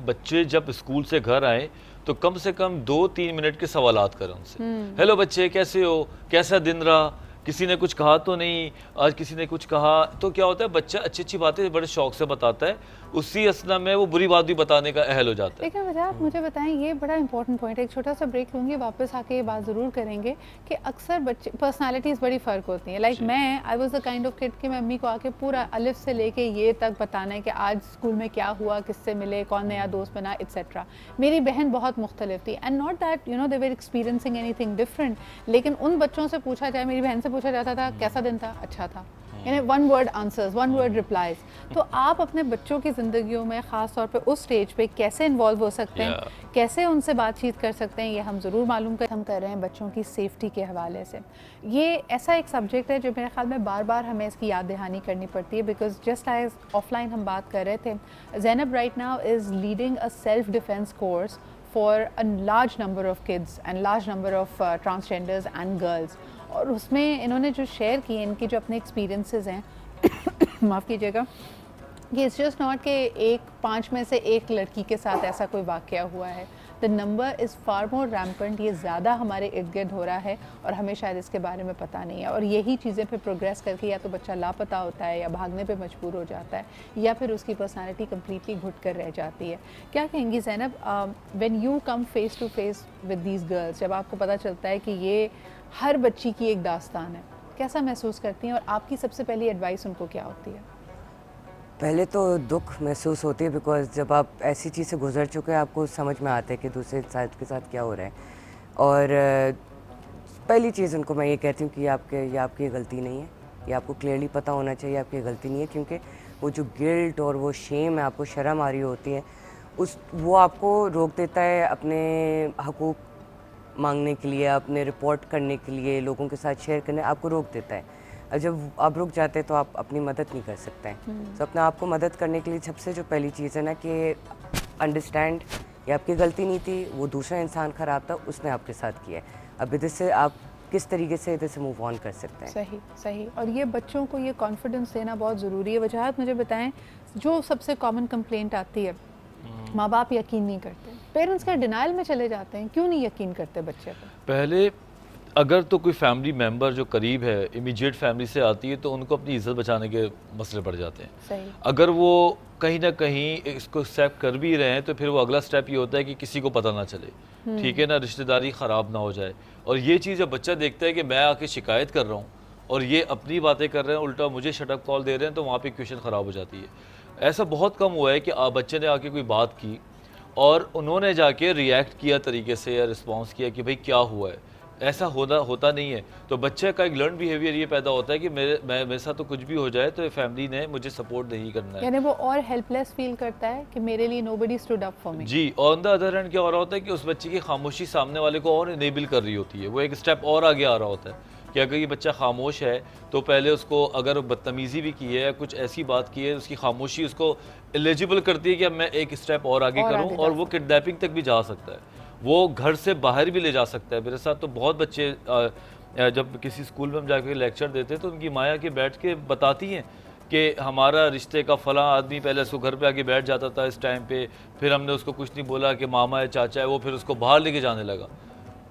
بچے جب اسکول سے گھر آئیں تو کم سے کم 2-3 منٹ کے سوالات کریں ان سے. ہیلو بچے کیسے ہو, کیسا دن رہا, کسی نے کچھ کہا تو نہیں, آج کسی نے کچھ کہا. تو کیا ہوتا ہے بچہ اچھی اچھی باتیں بڑے شوق سے بتاتا ہے, اسی اسنا میں وہ بری بات بھی بتانے کا اہل ہو جاتا ہے. لیکن آپ مجھے بتائیں, یہ بڑا امپورٹنٹ پوائنٹ ہے. ایک چھوٹا سا بریک لوں گی, واپس آ کے یہ بات ضرور کریں گے کہ اکثر بچے پرسنالٹیز بڑی فرق ہوتی ہیں. لائک میں I was the kind of kid کہ میں امی کو آ کے پورا الف سے لے کے یہ تک بتانا ہے کہ آج اسکول میں کیا ہوا, کس سے ملے, کون نیا دوست بنا, ایٹسیٹرا. میری بہن بہت مختلف تھی, and not that you know they were experiencing anything different, لیکن ان بچوں سے پوچھا جائے, میری بہن سے پوچھا جاتا تھا کیسا دن تھا, اچھا تھا, یعنی 1 word answers, 1 word replies. تو آپ اپنے بچوں کی زندگیوں میں خاص طور پہ اس سٹیج پہ کیسے انوالو ہو سکتے ہیں, کیسے ان سے بات چیت کر سکتے ہیں, یہ ہم ضرور معلوم ہم کر رہے ہیں بچوں کی سیفٹی کے حوالے سے. یہ ایسا ایک سبجیکٹ ہے جو میرے خیال میں بار بار ہمیں اس کی یاد دہانی کرنی پڑتی ہے, because just as offline ہم بات کر رہے تھے, Zainab right now is leading a self defence course for a large number of kids and large number of transgenders and girls. اور اس میں انہوں نے جو شیئر کی, ان کی جو اپنے ایکسپیرینسز ہیں, معاف کیجیے گا, کہ اٹس جسٹ ناٹ کہ 5 میں سے 1 لڑکی کے ساتھ ایسا کوئی واقعہ ہوا ہے. The number is for more rampant. یہ زیادہ ہمارے ارد گرد ہو رہا ہے اور ہمیں شاید اس کے بارے میں پتہ نہیں ہے. اور یہی چیزیں پھر پروگریس کر کے یا تو بچہ لاپتہ ہوتا ہے, یا بھاگنے پہ مجبور ہو جاتا ہے, یا پھر اس کی پرسنالٹی کمپلیٹلی گھٹ کر رہ جاتی ہے. کیا کہیں گی Zainab, when you come face to face with these girls, جب آپ کو پتہ چلتا ہے کہ یہ ہر بچی کی ایک داستان ہے, کیسا محسوس کرتی ہیں, اور آپ کی سب سے پہلی ایڈوائس ان کو کیا ہوتی ہے؟ پہلے تو دکھ محسوس ہوتی ہے, بیکاز جب آپ ایسی چیز سے گزر چکے ہیں آپ کو سمجھ میں آتا ہے کہ دوسرے انسان کے ساتھ کیا ہو رہا ہے. اور پہلی چیز ان کو میں یہ کہتی ہوں کہ یہ آپ کی غلطی نہیں ہے, یہ آپ کو کلیئرلی پتہ ہونا چاہیے آپ کی غلطی نہیں ہے. کیونکہ وہ جو گلٹ اور وہ شیم ہے, آپ کو شرم آ رہی ہوتی ہے, وہ آپ کو روک دیتا ہے اپنے حقوق مانگنے کے لیے, اپنے رپورٹ کرنے کے لیے, لوگوں کے ساتھ شیئر کرنے, آپ کو روک دیتا ہے. اور جب آپ رک جاتے ہیں تو آپ اپنی مدد نہیں کر سکتے ہیں. تو اپنے آپ کو مدد کرنے کے لیے سب سے جو پہلی چیز ہے نا, کہ انڈرسٹینڈ یہ آپ کی غلطی نہیں تھی, وہ دوسرا انسان خراب تھا, اس نے آپ کے ساتھ کیا ہے. اب ادھر سے آپ کس طریقے سے ادھر سے موو آن کر سکتے ہیں. صحیح. اور یہ بچوں کو یہ کانفیڈنس دینا بہت ضروری ہے. وجاہت مجھے بتائیں, جو سب سے کامن کمپلینٹ آتی ہے माँ बाप यकीन नहीं करते, पेरेंट्स का डिनाइल में चले जाते हैं, क्यों नहीं यकीन करते बच्चे पर? पहले अगर तो कोई फैमिली मेंबर जो करीब है, इमीडिएट फैमिली से आती है, तो उनको अपनी इज्जत बचाने के मसले पड़ जाते हैं। सही। अगर वो कहीं ना कहीं इसको एक्सेप्ट कर भी रहे हैं तो फिर वो अगला स्टेप ये होता है कि किसी को पता ना चले, ठीक है ना, रिश्तेदारी ख़राब ना हो जाए। और ये चीज़ जब बच्चा देखता है कि मैं आके शिकायत कर रहा हूँ और ये अपनी बातें कर रहे हैं, उल्टा मुझे शटअप कॉल दे रहे हैं, तो वहाँ पे इक्वेशन ख़राब हो जाती है। ऐसा बहुत कम हुआ है कि बच्चे ने आके कोई बात की और उन्होंने जाके रिएक्ट किया तरीके से या रिस्पॉन्स किया कि भाई क्या हुआ है। ऐसा होता नहीं है। तो बच्चे का एक लर्न बिहेवियर ये पैदा होता है कि मेरे साथ तो कुछ भी हो जाए तो फैमिली ने मुझे सपोर्ट नहीं करना है, यानी वो और हेल्पलेस फील करता है कि मेरे लिए nobody stood up for me. जी। ऑन द अदर हैंड क्या हो रहा होता है कि उस बच्चे की खामोशी सामने वाले को और इनेबल कर रही होती है, वो एक स्टेप और आगे आ रहा होता है कि अगर ये बच्चा खामोश है तो पहले उसको अगर बदतमीज़ी भी की है या कुछ ऐसी बात की है, उसकी खामोशी उसको एलिजिबल करती है कि अब मैं एक स्टेप और आगे करूँ, और वो किडनैपिंग तक भी जा सकता है, वो घर से बाहर भी ले जा सकता है। मेरे साथ तो बहुत बच्चे जब किसी स्कूल में हम जाके लेक्चर देते हैं तो उनकी माया के बैठ के बताती हैं कि हमारा रिश्ते का फ़लाँ आदमी पहले उसको घर पे आके बैठ जाता था इस टाइम पे, फिर हमने उसको कुछ नहीं बोला कि मामा है चाचा है, वो फिर उसको बाहर लेके जाने लगा,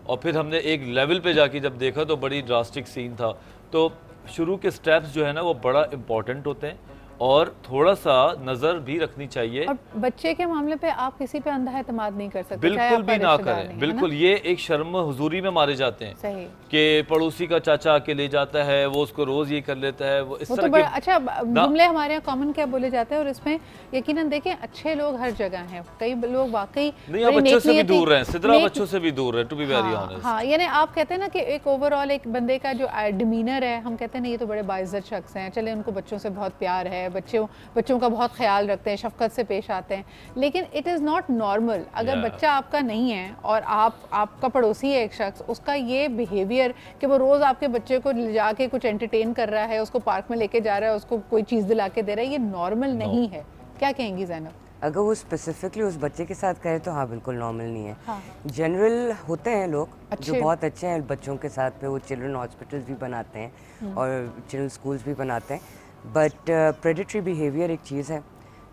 और फिर हमने एक लेवल पे जाके जब देखा तो बड़ी ड्रास्टिक सीन था। तो शुरू के स्टेप्स जो है ना वो बड़ा इम्पॉर्टेंट होते हैं और थोड़ा सा नज़र भी रखनी चाहिए। और बच्चे के मामले पे आप किसी पे अंधा एतमाद नहीं कर सकते, बिल्कुल भी ना करें, बिल्कुल। ये एक शर्म हुजूरी में मारे जाते हैं सही कि पड़ोसी का चाचा आके ले जाता है, वो उसको रोज ये कर लेता है, वो इस वो तरह तो बड़ा के अच्छा जुमले हमारे यहाँ कॉमन क्या बोले जाते हैं, और इसमें यकीनन देखें अच्छे लोग हर जगह हैं, कई लोग वाकई नहीं, आप बड़ी बच्चों से भी नेकनियती- दूर हैं, सिदरा नेक- बच्चों से भी दूर है, टू बी वेरी ऑनेस्ट। हाँ, यानी आप कहते हैं ना कि एक ओवरऑल एक बंदे का जो डिमीनर है, हम कहते हैं ना ये तो बड़े बाइज्जत शख्स हैं, चले उनको बच्चों से बहुत प्यार है, बच्चों का बहुत ख्याल रखते हैं, शफकत से पेश आते हैं, लेकिन इट इज़ नॉट नॉर्मल अगर बच्चा आपका नहीं है और आपका पड़ोसी है एक शख्स, उसका ये बिहेवियर कि वो रोज़ आपके बच्चे को ले जाके कुछ एंटरटेन कर रहा है, उसको पार्क में लेके जा रहा है, उसको कोई चीज़ दिला के दे रहा है, ये नॉर्मल नहीं है। क्या कहेंगी ज़ैनब? अगर वो स्पेसिफिकली उस बच्चे के साथ करे तो हाँ बिल्कुल नॉर्मल नहीं है। हाँ। जनरल होते हैं लोग जो अच्छे। बहुत अच्छे हैं बच्चों के साथ में, वो चिल्ड्रन हॉस्पिटल्स भी बनाते हैं और चिल्ड्रन स्कूल्स भी बनाते हैं, बट प्रेडेटरी बिहेवियर एक चीज़ है।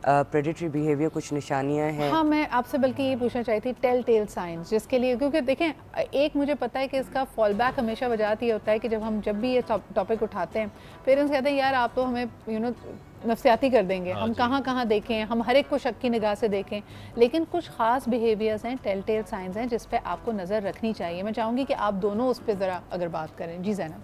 प्रेडेटरी बिहेवियर कुछ निशानियां हैं। हाँ, मैं आपसे बल्कि ये पूछना चाहती थी टेल टेल साइंस, जिसके लिए, क्योंकि देखें एक मुझे पता है कि इसका फॉल बैक हमेशा वजह ये होता है कि जब भी ये टॉपिक उठाते हैं, पेरेंट्स कहते हैं यार आप तो हमें नफ्सियाती कर देंगे, हम कहाँ देखें, हम हर एक को शक की निगाह से देखें, लेकिन कुछ ख़ास बिहेवियर्स हैं, टेल टेल साइंस हैं जिस पे आपको नज़र रखनी चाहिए। मैं चाहूँगी कि आप दोनों उस पर ज़रा अगर बात करें। जी ज़ैनब।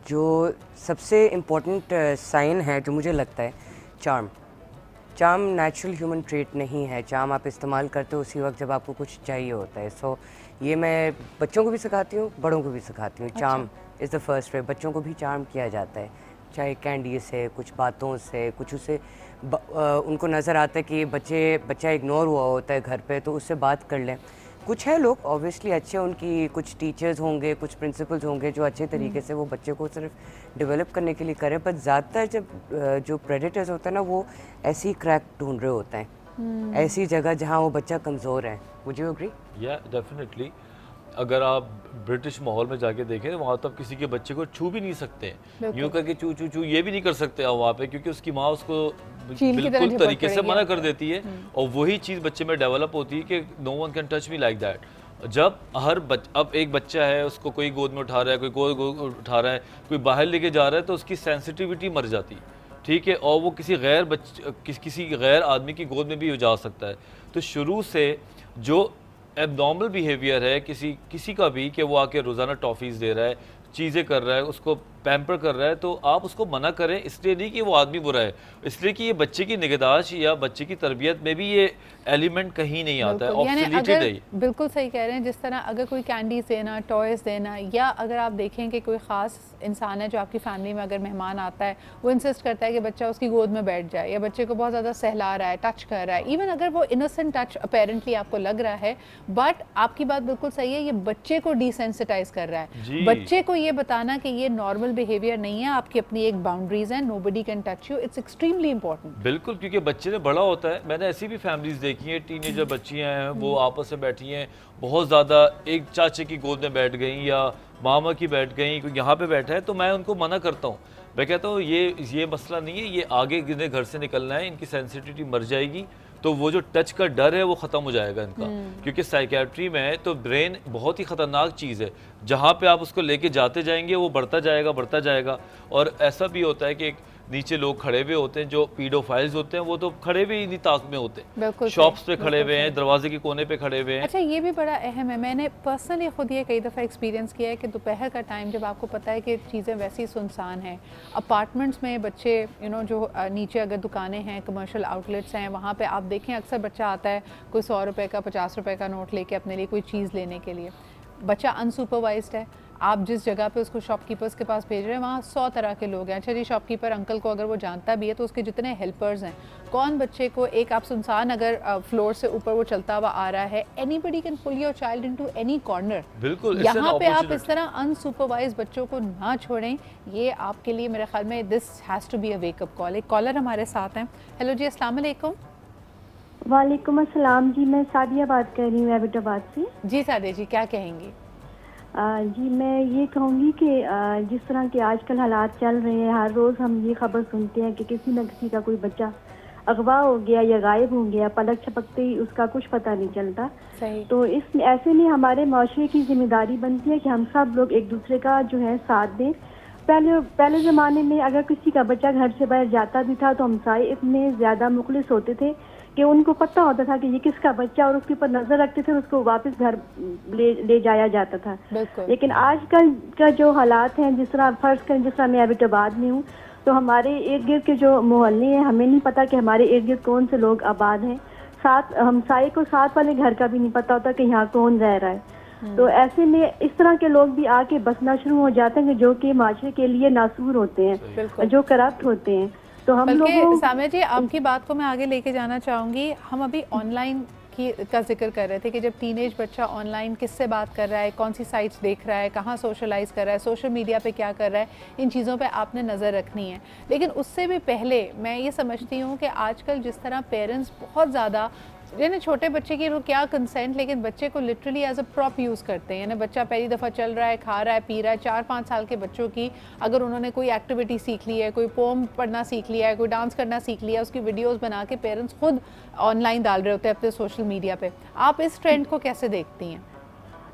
जो सबसे इम्पोर्टेंट साइन है जो मुझे लगता है, चार्म नेचुरल ह्यूमन ट्रेट नहीं है। चार्म आप इस्तेमाल करते हो उसी वक्त जब आपको कुछ चाहिए होता है। सो ये मैं बच्चों को भी सिखाती हूँ, बड़ों को भी सिखाती हूँ। Charm is the first way. बच्चों को भी चार्म किया जाता है, चाहे कैंडी से, कुछ बातों से, कुछ उसे उनको नज़र आता है कि बच्चा इग्नोर हुआ होता है घर पे, तो उससे बात कर लें। कुछ है लोग ऑब्वियसली अच्छे, उनकी कुछ टीचर्स होंगे, कुछ प्रिंसिपल्स होंगे जो अच्छे तरीके से वो बच्चे को सिर्फ डेवलप करने के लिए करें, पर ज़्यादातर जब जो प्रेडेटर्स होते हैं ना, वो ऐसी क्रैक ढूंढ रहे होते हैं, ऐसी जगह जहाँ वो बच्चा कमज़ोर है। Would you agree? या डेफिनेटली। अगर आप ब्रिटिश माहौल में जाके देखें वहाँ तो आप किसी के बच्चे को छू भी नहीं सकते, यूँ करके चू चू चू ये भी नहीं कर सकते आप वहाँ पे, क्योंकि उसकी माँ उसको बिल्कुल तरीके से मना कर देती है, और वही चीज़ बच्चे में डेवलप होती है कि no one can touch me like that. जब अब एक बच्चा है, उसको कोई गोद में उठा रहा है, कोई गोद उठा रहा है, कोई बाहर लेके जा रहा है, तो उसकी सेंसिटिविटी मर जाती है, ठीक है, और वो किसी गैर आदमी की गोद में भी जा सकता है। तो शुरू से जो एबनॉर्मल बिहेवियर है किसी का भी, कि वो आके रोज़ाना टॉफ़ीज़ दे रहा है, चीज़ें कर रहा है, उसको पैम्पर कर रहा है, तो आप उसको मना करें, इसलिए नहीं कि वो आदमी बुरा है, इसलिए कि ये बच्चे की निगहदाश्त या बच्चे की तरबियत में भी ये एलिमेंट कहीं नहीं आता है, ऑब्सोल्यूटेड है। बिल्कुल सही कह रहे हैं। जिस तरह अगर कोई कैंडीज देना, टॉयज़ देना, या अगर आप देखें कि कोई ख़ास इंसान है जो आपकी फैमिली में अगर मेहमान आता है, वो इंसिस्ट करता है कि बच्चा उसकी गोद में बैठ जाए, या बच्चे को बहुत ज़्यादा सहला रहा है, टच कर रहा है, इवन अगर वो इनोसेंट टच अपेरेंटली आपको लग रहा है, बट आपकी बात बिल्कुल सही है, ये बच्चे को डिसेंसिटाइज कर रहा है। बच्चे को ये बताना कि ये नॉर्मल बिहेवियर नहीं है, आपकी अपनी एक बाउंड्रीज है, nobody can touch you, it's extremely important. बिल्कुल, क्योंकि बच्चे ने बड़ा होता है। मैंने ऐसी भी फैमिलीज देखी हैं, टीनेजर बच्चियां हैं, वो आपस में बैठी हैं, बहुत ज़्यादा एक चाचे की गोद में बैठ गई या मामा की बैठ गई, कोई यहाँ पे बैठा है, तो मैं उनको मना करता हूँ। मैं कहता हूँ ये मसला नहीं है, ये आगे किन्हें घर से निकलना है, इनकी सेंसिटिविटी मर जाएगी, तो वो जो टच का डर है वो ख़त्म हो जाएगा इनका। क्योंकि साइकेट्री में तो ब्रेन बहुत ही ख़तरनाक चीज़ है, जहाँ पे आप उसको लेके जाते जाएंगे वो बढ़ता जाएगा। और ऐसा भी होता है कि नीचे लोग खड़े हुए होते हैं, जो पीडोफाइल्स होते हैं, वो तो खड़े हुए ही नहीं ताक में होते हैं, शॉप्स पे खड़े हुए हैं, दरवाजे के कोने पे खड़े हुए हैं। अच्छा, ये भी बड़ा अहम है। मैंने पर्सनली खुद ये कई दफ़ा एक्सपीरियंस किया है कि दोपहर का टाइम जब आपको पता है कि चीज़ें वैसी सुनसान हैं, अपार्टमेंट्स में बच्चे जो नीचे अगर दुकानें हैं, कमर्शियल आउटलेट्स हैं, वहाँ पे आप देखें अक्सर बच्चा आता है कोई 100 रुपये का 50 रुपये का नोट लेके अपने लिए कोई चीज़ लेने के लिए। बच्चा अनसुपरवाइज्ड है, आप जिस जगह पे उसको शॉपकीपर्स के पास भेज रहे हैं वहाँ 100 तरह के लोग हैं। अच्छा जी, शॉपकीपर अंकल को अगर वो जानता भी है तो उसके जितने हेल्पर्स हैं, कौन बच्चे को एक आप सुनसान अगर फ्लोर से ऊपर वो चलता हुआ आ रहा है, anybody can pull your child into any corner. बिल्कुल, यहाँ पे आप इस तरह अनसुपरवाइज बच्चों को ना छोड़ें, ये आपके लिए मेरे ख्याल में this has to be a wake up call. एक कॉलर हमारे साथ हैं। हेलो जी, अस्सलाम वालेकुम। वालेकुम अस्सलाम जी, मैं सादिया बात कर रही हूँ एबटाबाद से। जी सादिया जी, क्या कहेंगी? जी मैं ये कहूँगी कि जिस तरह के आजकल हालात चल रहे हैं, हर रोज़ हम ये खबर सुनते हैं कि किसी न किसी का कोई बच्चा अगवा हो गया या गायब हो गया, पलक झपकते ही उसका कुछ पता नहीं चलता। सही। तो इस ऐसे में हमारे माशरे की जिम्मेदारी बनती है कि हम सब लोग एक दूसरे का जो है साथ दें। पहले ज़माने में अगर किसी का बच्चा घर से बाहर जाता भी था तो हमसाए इतने ज़्यादा मुखलिस होते थे कि उनको पता होता था कि ये किसका बच्चा, और उसके ऊपर नजर रखते थे, उसको वापस घर ले जाया जाता था। लेकिन आजकल का जो हालात हैं, जिस तरह फर्ज करें जिस तरह मैं एबटाबाद में हूँ, तो हमारे इर्द गिर्द के जो मोहल्ले हैं, हमें नहीं पता कि हमारे इर्द गिर्द कौन से लोग आबाद हैं। साथ हमसाए को साथ वाले घर का भी नहीं पता होता कि यहाँ कौन रह रहा है। तो ऐसे में इस तरह के लोग भी आके बसना शुरू हो जाते हैं जो कि माशरे के लिए नासूर होते हैं, जो करप्ट होते हैं। तो हम लोग सामिया जी, आपकी बात को मैं आगे लेके जाना चाहूँगी। हम अभी ऑनलाइन का जिक्र कर रहे थे कि जब टीनेज बच्चा ऑनलाइन किससे बात कर रहा है, कौन सी साइट्स देख रहा है, कहाँ सोशलाइज कर रहा है, सोशल मीडिया पे क्या कर रहा है, इन चीज़ों पे आपने नज़र रखनी है। लेकिन उससे भी पहले मैं ये समझती हूँ कि आजकल जिस तरह पेरेंट्स बहुत ज़्यादा यानी छोटे बच्चे की वो क्या कंसेंट, लेकिन बच्चे को literally as a prop use करते हैं। यानी बच्चा पहली दफ़ा चल रहा है, खा रहा है, पी रहा है। 4-5 साल के बच्चों की अगर उन्होंने कोई एक्टिविटी सीख ली है, कोई पोम पढ़ना सीख लिया है, कोई डांस करना सीख लिया है, उसकी वीडियोस बना के पेरेंट्स खुद ऑनलाइन डाल रहे होते हैं अपने सोशल मीडिया पे। आप इस ट्रेंड को कैसे देखती हैं?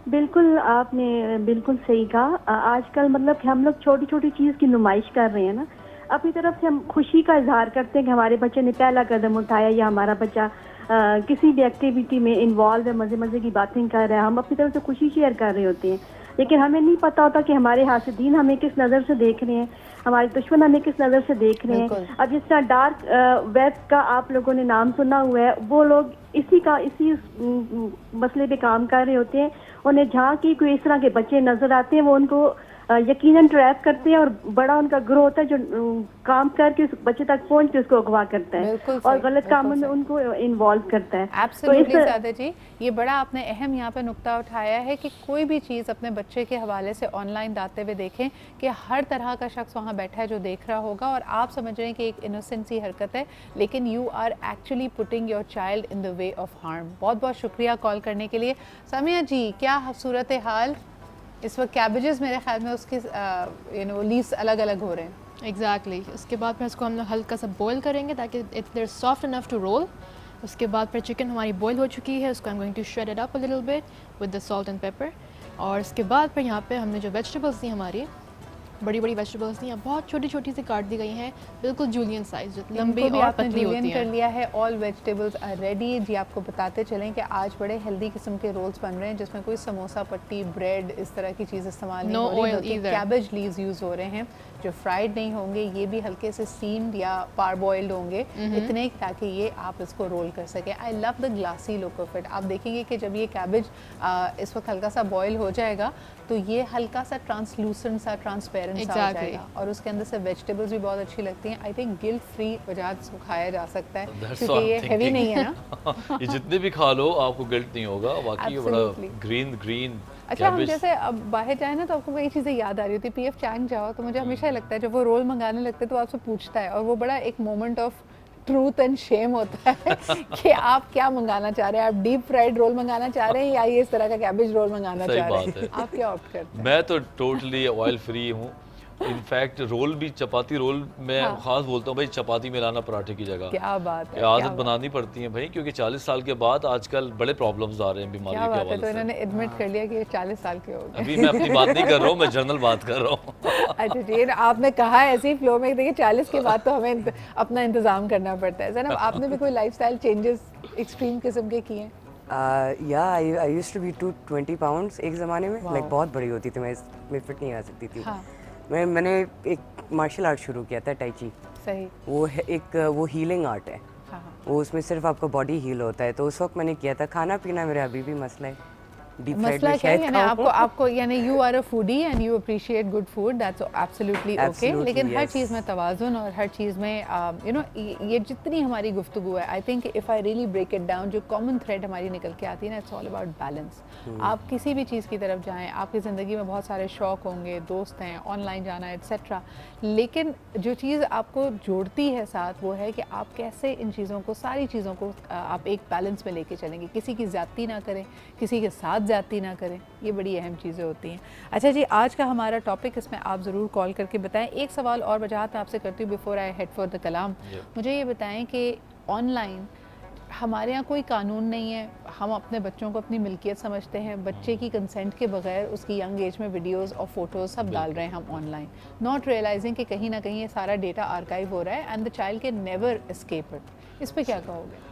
बिल्कुल, आपने बिल्कुल सही कहा। आजकल मतलब कि हम लोग छोटी छोटी चीज़ की नुमाइश कर रहे हैं ना, अपनी तरफ से हम खुशी का इजहार करते हैं कि हमारे बच्चे ने पहला कदम उठाया या हमारा बच्चा किसी भी एक्टिविटी में इन्वॉल्व है, मज़े मज़े की बातें कर रहा है। हम अपनी तरफ से खुशी शेयर कर रहे होते हैं, लेकिन हमें नहीं पता होता कि हमारे हासिदीन हमें किस नज़र से देख रहे हैं, हमारे दुश्मन हमें किस नज़र से देख रहे हैं। अब जिस तरह डार्क वेब का आप लोगों ने नाम सुना हुआ है, वो लोग इसी मसले पे काम कर रहे होते हैं। उन्हें जहाँ की कोई इस तरह के बच्चे नज़र आते हैं, वो उनको यकीनन ट्रैप करते हैं और बड़ा उनका ग्रोह होता है जो काम करके उस बच्चे तक पहुंच के उसको अगवा करता है और गलत कामों में उनको इन्वॉल्व करता है। एब्सोल्युटली सादा जी, ये बड़ा आपने अहम यहाँ पे नुक्ता उठाया है कि कोई भी चीज़ अपने बच्चे के हवाले से ऑनलाइन डालते हुए देखें कि हर तरह का शख्स वहाँ बैठा है जो देख रहा होगा, और आप समझ रहे हैं कि एक इनोसेंट सी हरकत है, लेकिन you are actually putting your child in the way of harm. बहुत बहुत शुक्रिया कॉल करने के लिए। सामिया जी, क्या सूरत हाल इस वक्त? कैबेजेस मेरे ख्याल में उसके लीव्स अलग अलग हो रहे हैं। एग्जैक्टली उसके बाद फिर इसको हम लोग हल्का सा बॉईल करेंगे ताकि it there soft enough to roll. उसके बाद फिर चिकन हमारी बॉईल हो चुकी है, उसको I am going to shred it up a little bit with the salt and pepper. और इसके बाद फिर यहाँ पे हमने जो वेजिटेबल्स थी, हमारी बड़ी बड़ी वेजिटेबल्स थी, बहुत छोटी छोटी सी काट दी गई हैं, बिल्कुल जूलियन साइज, जितनी लंबी और पतली होती हैं। कर लिया है। All vegetables are ready. जी आपको बताते चलें कि आज बड़े हेल्दी किस्म के रोल्स बन रहे हैं जिसमें कोई समोसा पट्टी, ब्रेड, इस तरह की चीज़ इस्तेमाल नहीं हो रही। कैबेज लीव्स यूज़ हो रहे हैं जो फ्राइड नहीं होंगे, ये भी हल्के से स्टीम्ड या पार बॉइल्ड होंगे, इतने ताकि ये आप इसको रोल कर सकें। I love the glassy look of it. आप देखेंगे कि जब ये कैबेज इस वक्त हल्का सा बॉयल हो जाएगा तो ये हल्का सा ट्रांसलूसेंट सा, ट्रांसपेरेंट सा हो जाएगा, और उसके अंदर से वेजिटेबल्स भी बहुत अच्छी लगती हैं। आई थिंक गिल्ट फ्री वजह से खाया जा सकता है क्योंकि ये हेवी नहीं है ना। ये जितने भी खा लो आपको गिल्ट नहीं होगा, वाकई ये बड़ा ग्रीन। अच्छा, हम जैसे अब बाहर जाए ना तो आपको कई चीज़ें याद आ रही होती है। PF चैंग जाओ तो मुझे हमेशा लगता है जब वो रोल मंगाने लगते हैं तो आपसे पूछता है, और वो बड़ा एक moment of truth and Shem होता है कि आप क्या मंगाना चाह रहे हैं, आप डीप फ्राइड रोल मंगाना चाह रहे हैं या ये इस तरह का कैबेज रोल मंगाना सही चाह रहे बात हैं, है। आप क्या ऑप्ट करते हैं? मैं तो टोटली ऑयल फ्री हूँ। इनफैक्ट रोल भी, चपाती रोल मैं हाँ। खास बोलता हूँ भाई, चपाती मिलाना पराठे की जगह। क्या बात है, ये आदत क्या बात- बनानी पड़ती है भाई, क्योंकि 40 साल के बाद आजकल बड़े प्रॉब्लम्स आ रहे हैं बीमारी क्या के बात है, हवाले तो से। इन्होंने एडमिट कर लिया कि ये 40 साल के हो गए। अभी मैं अपनी बात नहीं कर रहा हूँ, मैं जनरल बात कर रहा हूँ। अच्छा जी, आपने कहा ऐसे ही फ्लो में, देखिए 40 के बाद तो हमें अपना इंतजाम करना पड़ता है। ज़ैनब, आपने भी कोई लाइफस्टाइल चेंजेस एक्सट्रीम किस्म के किए हैं? I used to be 220 pounds एक ज़माने में, लाइक बहुत बड़ी होती थी, मैं इसमें फिट नहीं आ सकती थी। हाँ, मैंने एक मार्शल आर्ट शुरू किया था, टाई ची। सही। वो है एक वो हीलिंग आर्ट है, हाँ हाँ। वो उसमें सिर्फ आपका बॉडी हील होता है, तो उस वक्त मैंने किया था। खाना पीना मेरा अभी भी मसला है, डीप फ्राइड मसला में क्या है, शायद यानी खाऊं। आपको यानी you are a foodie and you appreciate good food, that's absolutely okay, Absolutely, लेकिन हर yes. चीज़ में तवाज़ुन और हर चीज़ में यू नो ये जितनी हमारी गुफ्तगू है, I think if I really break it down, जो कॉमन थ्रेड हमारी निकल के आती है ना, इट्स ऑल अबाउट बैलेंस। आप किसी भी चीज़ की तरफ जाएं, आपकी ज़िंदगी में बहुत सारे शौक़ होंगे, दोस्त हैं, ऑनलाइन जाना एट्सेट्रा, लेकिन जो चीज़ आपको जोड़ती है साथ, वो है कि आप कैसे इन चीज़ों को, सारी चीज़ों को आप एक बैलेंस में लेके चलेंगे, किसी की ज़्यादती ना करें, किसी के साथ ज़्यादती ना करें, ये बड़ी अहम चीज़ें होती हैं। अच्छा जी, आज का हमारा टॉपिक, इसमें आप ज़रूर कॉल करके बताएं। एक सवाल और वजाहत मैं आपसे करती हूँ before I head for the कलाम। मुझे ये बताएं कि ऑनलाइन हमारे यहाँ कोई कानून नहीं है, हम अपने बच्चों को अपनी मिल्कियत समझते हैं, बच्चे की कंसेंट के बगैर उसकी यंग एज में वीडियोस और फोटोज़ सब डाल रहे हैं हम ऑनलाइन, नॉट रियलाइजिंग कि कहीं ना कहीं ये सारा डेटा आर्काइव हो रहा है and the child can never escape it. इस पे क्या कहोगे?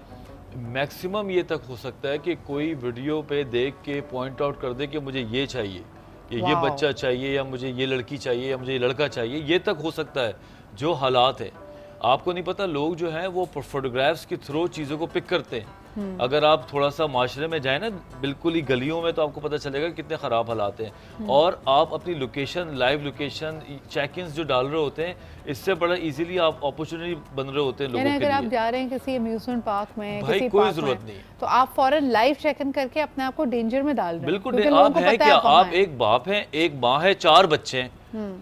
मैक्सिमम ये तक हो सकता है कि कोई वीडियो पे देख के पॉइंट आउट कर दे कि मुझे ये चाहिए, कि ये Wow. बच्चा चाहिए, या मुझे ये लड़की चाहिए, या मुझे ये लड़का चाहिए, ये तक हो सकता है। जो हालात है, आपको नहीं पता, लोग जो हैं वो फोटोग्राफ्स के थ्रू चीज़ों को पिक करते हैं। अगर आप थोड़ा सा माशरे में जाए ना, बिल्कुल ही गलियों में, तो आपको पता चलेगा कितने ख़राब हालात हैं। और आप अपनी location, live location, check ins जो डाल रहे होते हैं, इससे बड़ा इजीली आप अपॉर्चुनिटी बन रहे होते हैं लोगों यानी के अगर आप लिए। जा रहे हैं किसी अम्यूजमेंट पार्क में, भाई किसी कोई पार्क ज़रूरत में, नहीं। तो आप फौरन लाइव चेक इन करके अपने आप को डेंजर में डाल रहे हैं। बिल्कुल, क्योंकि लोगों आप को हैं पता क्या, है कहाँ आप है। एक बाप हैं, एक माँ है, 4 बच्चे हैं,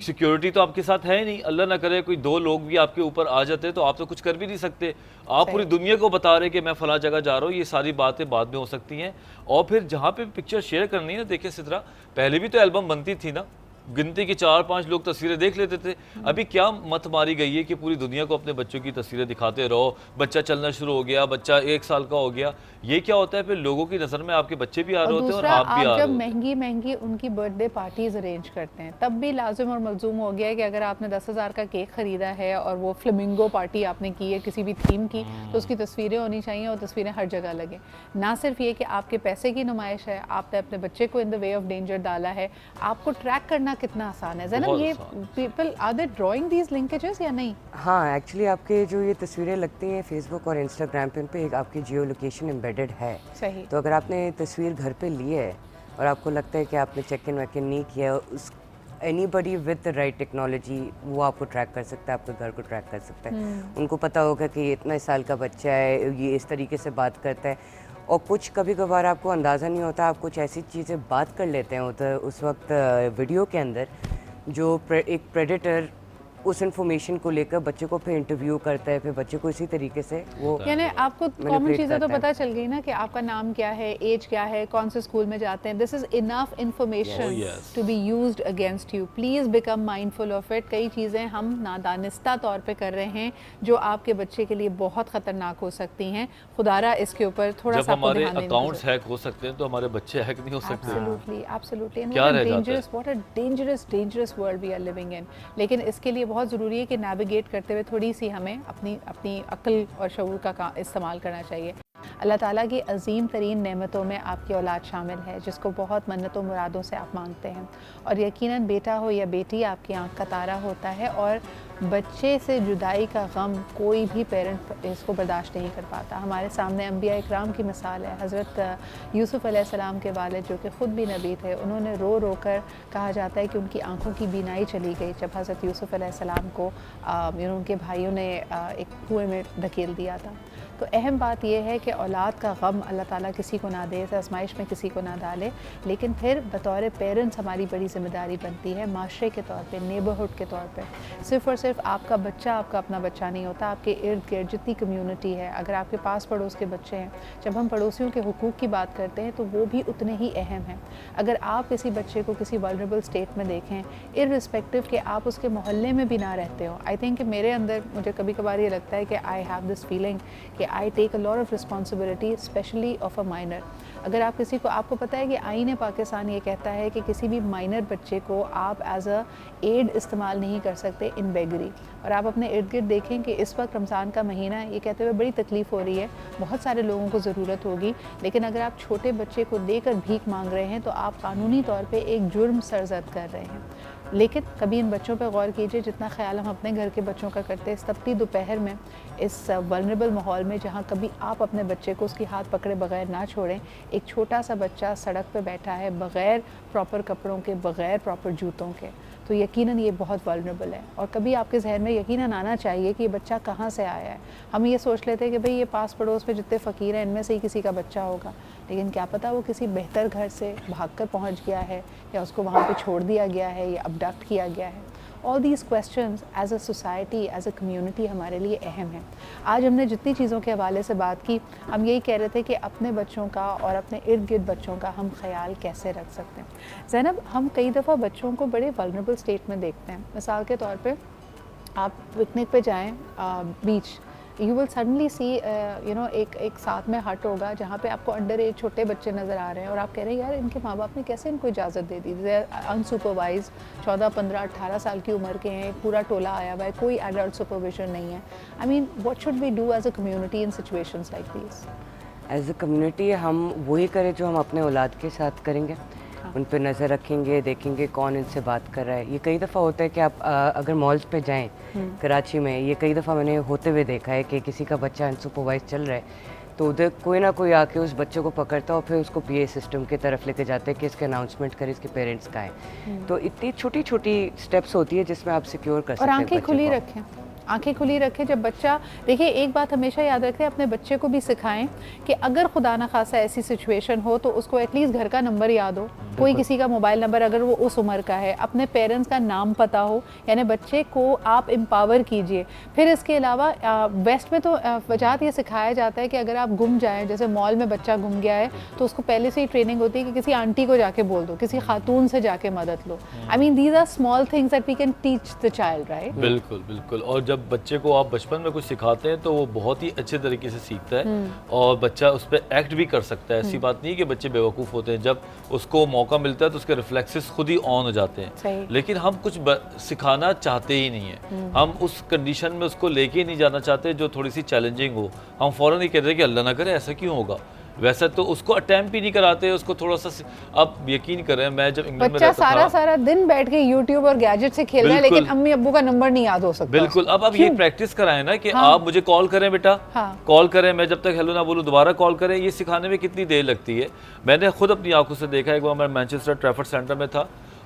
सिक्योरिटी तो आपके साथ है नहीं। अल्लाह ना करे कोई 2 लोग भी आपके ऊपर आ जाते तो आप तो कुछ कर भी नहीं सकते। आप पूरी दुनिया को बता रहे कि मैं फला जगह जा रहा हूँ, ये सारी बातें बाद में हो सकती हैं। और फिर जहाँ पे पिक्चर शेयर करनी है ना, देखिए सिद्रा, पहले भी तो एल्बम बनती थी ना, गिनती की 4-5 लोग तस्वीरें देख लेते थे। अभी क्या मत मारी गई है कि पूरी दुनिया को अपने बच्चों की तस्वीरें दिखाते रहो, बच्चा चलना शुरू हो गया, बच्चा 1 साल का हो गया। ये क्या होता है, फिर लोगों की नज़र में आपके बच्चे भी आ रहे और होते हैं और दूसरा, आप भी आ आप रहे जब होते हैं। महंगी महंगी उनकी बर्थडे पार्टीज अरेंज करते हैं, तब भी लाजिम और मलजूम हो गया है कि अगर आपने 10,000 का केक खरीदा है और वो फ्लेमिंगो पार्टी आपने की है किसी भी थीम की, तो उसकी तस्वीरें होनी चाहिए और तस्वीरें हर जगह लगे। ना सिर्फ ये कि आपके पैसे की नुमाइश है, आपने अपने बच्चे को इन द वे ऑफ डेंजर डाला है, आपको ट्रैक करना कितना आसान है। ज़ैनब, बहुत ये आसान। People are they drawing these linkages या नहीं? हाँ, एक्चुअली आपके जो ये तस्वीरें लगती हैं फेसबुक और इंस्टाग्राम पे, उन पे एक आपकी जियो लोकेशन एम्बेडेड है। सही। तो अगर आपने तस्वीर घर पे ली है और आपको लगता है कि आपने चेक इन वैक इन नहीं किया, उस anybody with the right technology वो आपको ट्रैक कर सकता है, आपके घर को ट्रैक कर सकता है। उनको पता होगा कि ये इतना साल का बच्चा है, ये इस तरीके से बात करता है। और कुछ कभी कभार आपको अंदाज़ा नहीं होता, आप कुछ ऐसी चीज़ें बात कर लेते हैं तो उस वक्त वीडियो के अंदर जो एक प्रेडेटर उस इन्फॉर्मेशन को लेकर बच्चे को फिर इंटरव्यू करता है, फिर बच्चे को इसी तरीके से वो यानी आपको कॉमन manipulate चीज़ें तो करता है। पता चल गई ना कि आपका नाम क्या है, एज क्या है, कौन से स्कूल में जाते हैं। This is enough information Oh, yes. To be used against you. Please become mindful of it. कई चीज़ें हम नादानिस्ता तौर पे कर रहे हैं जो आपके बच्चे के लिए बहुत ख़तरनाक हो सकती हैं। खुदारा इसके ऊपर थोड़ा जब सा आपको हमारे ध्यान देने की अकाउंट्स हैक हो सकते हैं तो हमारे बच्चे हैक नहीं हो सकते। Absolutely, absolutely. And क्या what a रह जाता है? dangerous, what a dangerous world we are living in. लेकिन इसके लिए बहुत ज़रूरी है कि नेविगेट करते हुए थोड़ी सी हमें अपनी अक्ल और शऊर का इस्तेमाल करना चाहिए। अल्लाह ताला की अजीम तरीन नेमतों में आपकी औलाद शामिल है, जिसको बहुत मन्नतों मुरादों से आप मांगते हैं, और यकीनन बेटा हो या बेटी आपकी आंख का तारा होता है। और बच्चे से जुदाई का गम कोई भी पेरेंट इसको बर्दाश्त नहीं कर पाता। हमारे सामने अंबिया इकराम की मिसाल है। हज़रत यूसुफ़ अलैहिस्सलाम के वालिद, जो कि ख़ुद भी नबी थे, उन्होंने रो रो कर, कहा जाता है कि उनकी आंखों की बीनाई चली गई जब हज़रत यूसुफ़ अलैहिस्सलाम को उनके भाइयों ने एक कुएं में धकेल दिया था। تو اہم بات یہ ہے کہ اولاد کا غم اللہ تعالیٰ کسی کو نہ دے، اس آزمائش میں کسی کو نہ ڈالے، لیکن پھر بطور پیرنٹس ہماری بڑی ذمہ داری بنتی ہے معاشرے کے طور پہ، نیبرہڈ کے طور پہ. صرف اور صرف آپ کا بچہ آپ کا اپنا بچہ نہیں ہوتا، آپ کے ارد گرد جتنی کمیونٹی ہے، اگر آپ کے پاس پڑوس کے بچے ہیں، جب ہم پڑوسیوں کے حقوق کی بات کرتے ہیں تو وہ بھی اتنے ہی اہم ہیں. اگر آپ کسی بچے کو کسی ولنریبل اسٹیٹ میں دیکھیں، ارسپیکٹو کہ آپ اس کے محلے میں بھی نہ رہتے ہو، آئی تھنک کہ میرے اندر مجھے کبھی کبھار یہ لگتا ہے کہ آئی ہیو دس فیلنگ کہ I take a lot of responsibility especially of a minor. اگر آپ کسی کو، آپ کو پتہ ہے کہ آئین پاکستان یہ کہتا ہے کہ کسی بھی مائنر بچے کو آپ ایز اے ایڈ استعمال نہیں کر سکتے ان بیگری. اور آپ اپنے ارد گرد دیکھیں کہ اس وقت رمضان کا مہینہ ہے، یہ کہتے ہوئے بڑی تکلیف ہو رہی ہے، بہت سارے لوگوں کو ضرورت ہوگی، لیکن اگر آپ چھوٹے بچے کو دے کر بھیک مانگ رہے ہیں تو آپ قانونی طور پہ ایک جرم سرزد کر رہے ہیں. لیکن کبھی ان بچوں پہ غور کیجئے، جتنا خیال ہم اپنے گھر کے بچوں کا کرتے ہیں، اس تپتی دوپہر میں، اس ولنریبل ماحول میں جہاں کبھی آپ اپنے بچے کو اس کی ہاتھ پکڑے بغیر نہ چھوڑیں، ایک چھوٹا سا بچہ سڑک پہ بیٹھا ہے بغیر پراپر کپڑوں کے، بغیر پراپر جوتوں کے، تو یقیناً یہ بہت ولنریبل ہے. اور کبھی آپ کے ذہن میں یقیناً آنا چاہیے کہ یہ بچہ کہاں سے آیا ہے. ہم یہ سوچ لیتے ہیں کہ بھئی یہ پاس پڑوس میں جتنے فقیر ہیں ان میں سے ہی کسی کا بچہ ہوگا، لیکن کیا پتہ وہ کسی بہتر گھر سے بھاگ کر پہنچ گیا ہے، یا اس کو وہاں پہ چھوڑ دیا گیا ہے، یا ابڈکٹ کیا گیا ہے. All these questions as a society, as a community ہمارے لیے اہم ہیں. آج ہم نے جتنی چیزوں کے حوالے سے بات کی، ہم یہی کہہ رہے تھے کہ اپنے بچوں کا اور اپنے ارد گرد بچوں کا ہم خیال کیسے رکھ سکتے ہیں. زینب، ہم کئی دفعہ بچوں کو بڑے ولنریبل اسٹیٹ میں دیکھتے ہیں. مثال کے طور پہ آپ پکنک پہ جائیں بیچ، یو ول سڈنلی سی ایک ساتھ میں ہٹ ہوگا جہاں پہ آپ کو انڈر ایج چھوٹے بچے نظر آ رہے ہیں، اور آپ کہہ رہے ہیں یار ان کے ماں باپ نے کیسے ان کو اجازت دے دی. انسپروائز 14 15 18 سال کی عمر کے ہیں، ایک پورا ٹولہ آیا ہوا ہے، کوئی ایڈلٹ سپرویژن نہیں ہے. I mean what should we do as a community in situations like these? As a community ہم وہی کریں جو ہم اپنے اولاد کے ساتھ کریں گے. ان پہ نظر رکھیں گے، دیکھیں گے کون ان سے بات کر رہا ہے. یہ کئی دفعہ ہوتا ہے کہ آپ اگر مالز پہ جائیں کراچی میں، یہ کئی دفعہ میں نے ہوتے ہوئے دیکھا ہے کہ کسی کا بچہ انسپروائز چل رہا ہے تو ادھر کوئی نہ کوئی آ کے اس بچے کو پکڑتا ہے اور پھر اس کو پی اے سسٹم کی طرف لے کے جاتے ہیں کہ اس کے اناؤنسمنٹ کرے، اس کے پیرنٹس کا ہے. تو اتنی چھوٹی چھوٹی سٹیپس ہوتی ہے جس میں آپ سیکیور کر سکتے ہیں. اور آنکھیں کھلی رکھیں، آنکھیں کھلی رکھیں. جب بچہ دیکھیں، ایک بات ہمیشہ یاد رکھیں، اپنے بچے کو بھی سکھائیں کہ اگر خدا نہ خاصہ ایسی سچویشن ہو تو اس کو ایٹ لیسٹ گھر کا نمبر یاد ہو، کوئی کسی کا موبائل نمبر اگر وہ اس عمر کا ہے، اپنے پیرنٹس کا نام پتہ ہو. یعنی بچے کو آپ امپاور کیجئے. پھر اس کے علاوہ ویسٹ میں تو وجات یہ سکھایا جاتا ہے کہ اگر آپ گم جائیں، جیسے مال میں بچہ گم گیا ہے تو اس کو پہلے سے ہی ٹریننگ ہوتی ہے کہ کسی آنٹی کو جا کے بول دو، کسی خاتون سے جا کے مدد لو. I mean these are small things that we can teach the child, right? بالکل بالکل. اور جب بچے کو آپ بچپن میں کچھ سکھاتے ہیں تو وہ بہت ہی اچھے طریقے سے سیکھتا ہے اور بچہ اس پہ ایکٹ بھی کر سکتا ہے. ایسی بات نہیں کہ بچے بیوقوف ہوتے ہیں، جب اس کو موقع ملتا ہے تو اس کے ریفلیکسز خود ہی آن ہو جاتے ہیں. لیکن ہم کچھ سکھانا چاہتے ہی نہیں ہیں، ہم اس کنڈیشن میں اس کو لے کے نہیں جانا چاہتے جو تھوڑی سی چیلنجنگ ہو. ہم فوراً ہی کہتے ہیں کہ اللہ نہ کرے ایسا کیوں ہوگا. ویسے تو اس کو اٹیمپٹ ہی نہیں کراتے، اس کو تھوڑا سا. اب یقین کریں، میں جب انگلینڈ میں رہتا تھا، بچہ سارا دن بیٹھ کے یوٹیوب اور گیجٹ سے کھیل رہا ہے، لیکن امی ابو کا نمبر نہیں یاد ہو سکتا. بالکل. اب یہ پریکٹس کرائیں نا کہ آپ مجھے کال کریں بیٹا، کال کریں، میں جب تک ہیلو نہ بولوں دوبارہ کال کریں. یہ سکھانے میں کتنی دیر لگتی ہے. میں نے خود اپنی آنکھوں سے دیکھا. ایک بار میں مینچسٹر ٹریفرڈ سینٹر میں تھا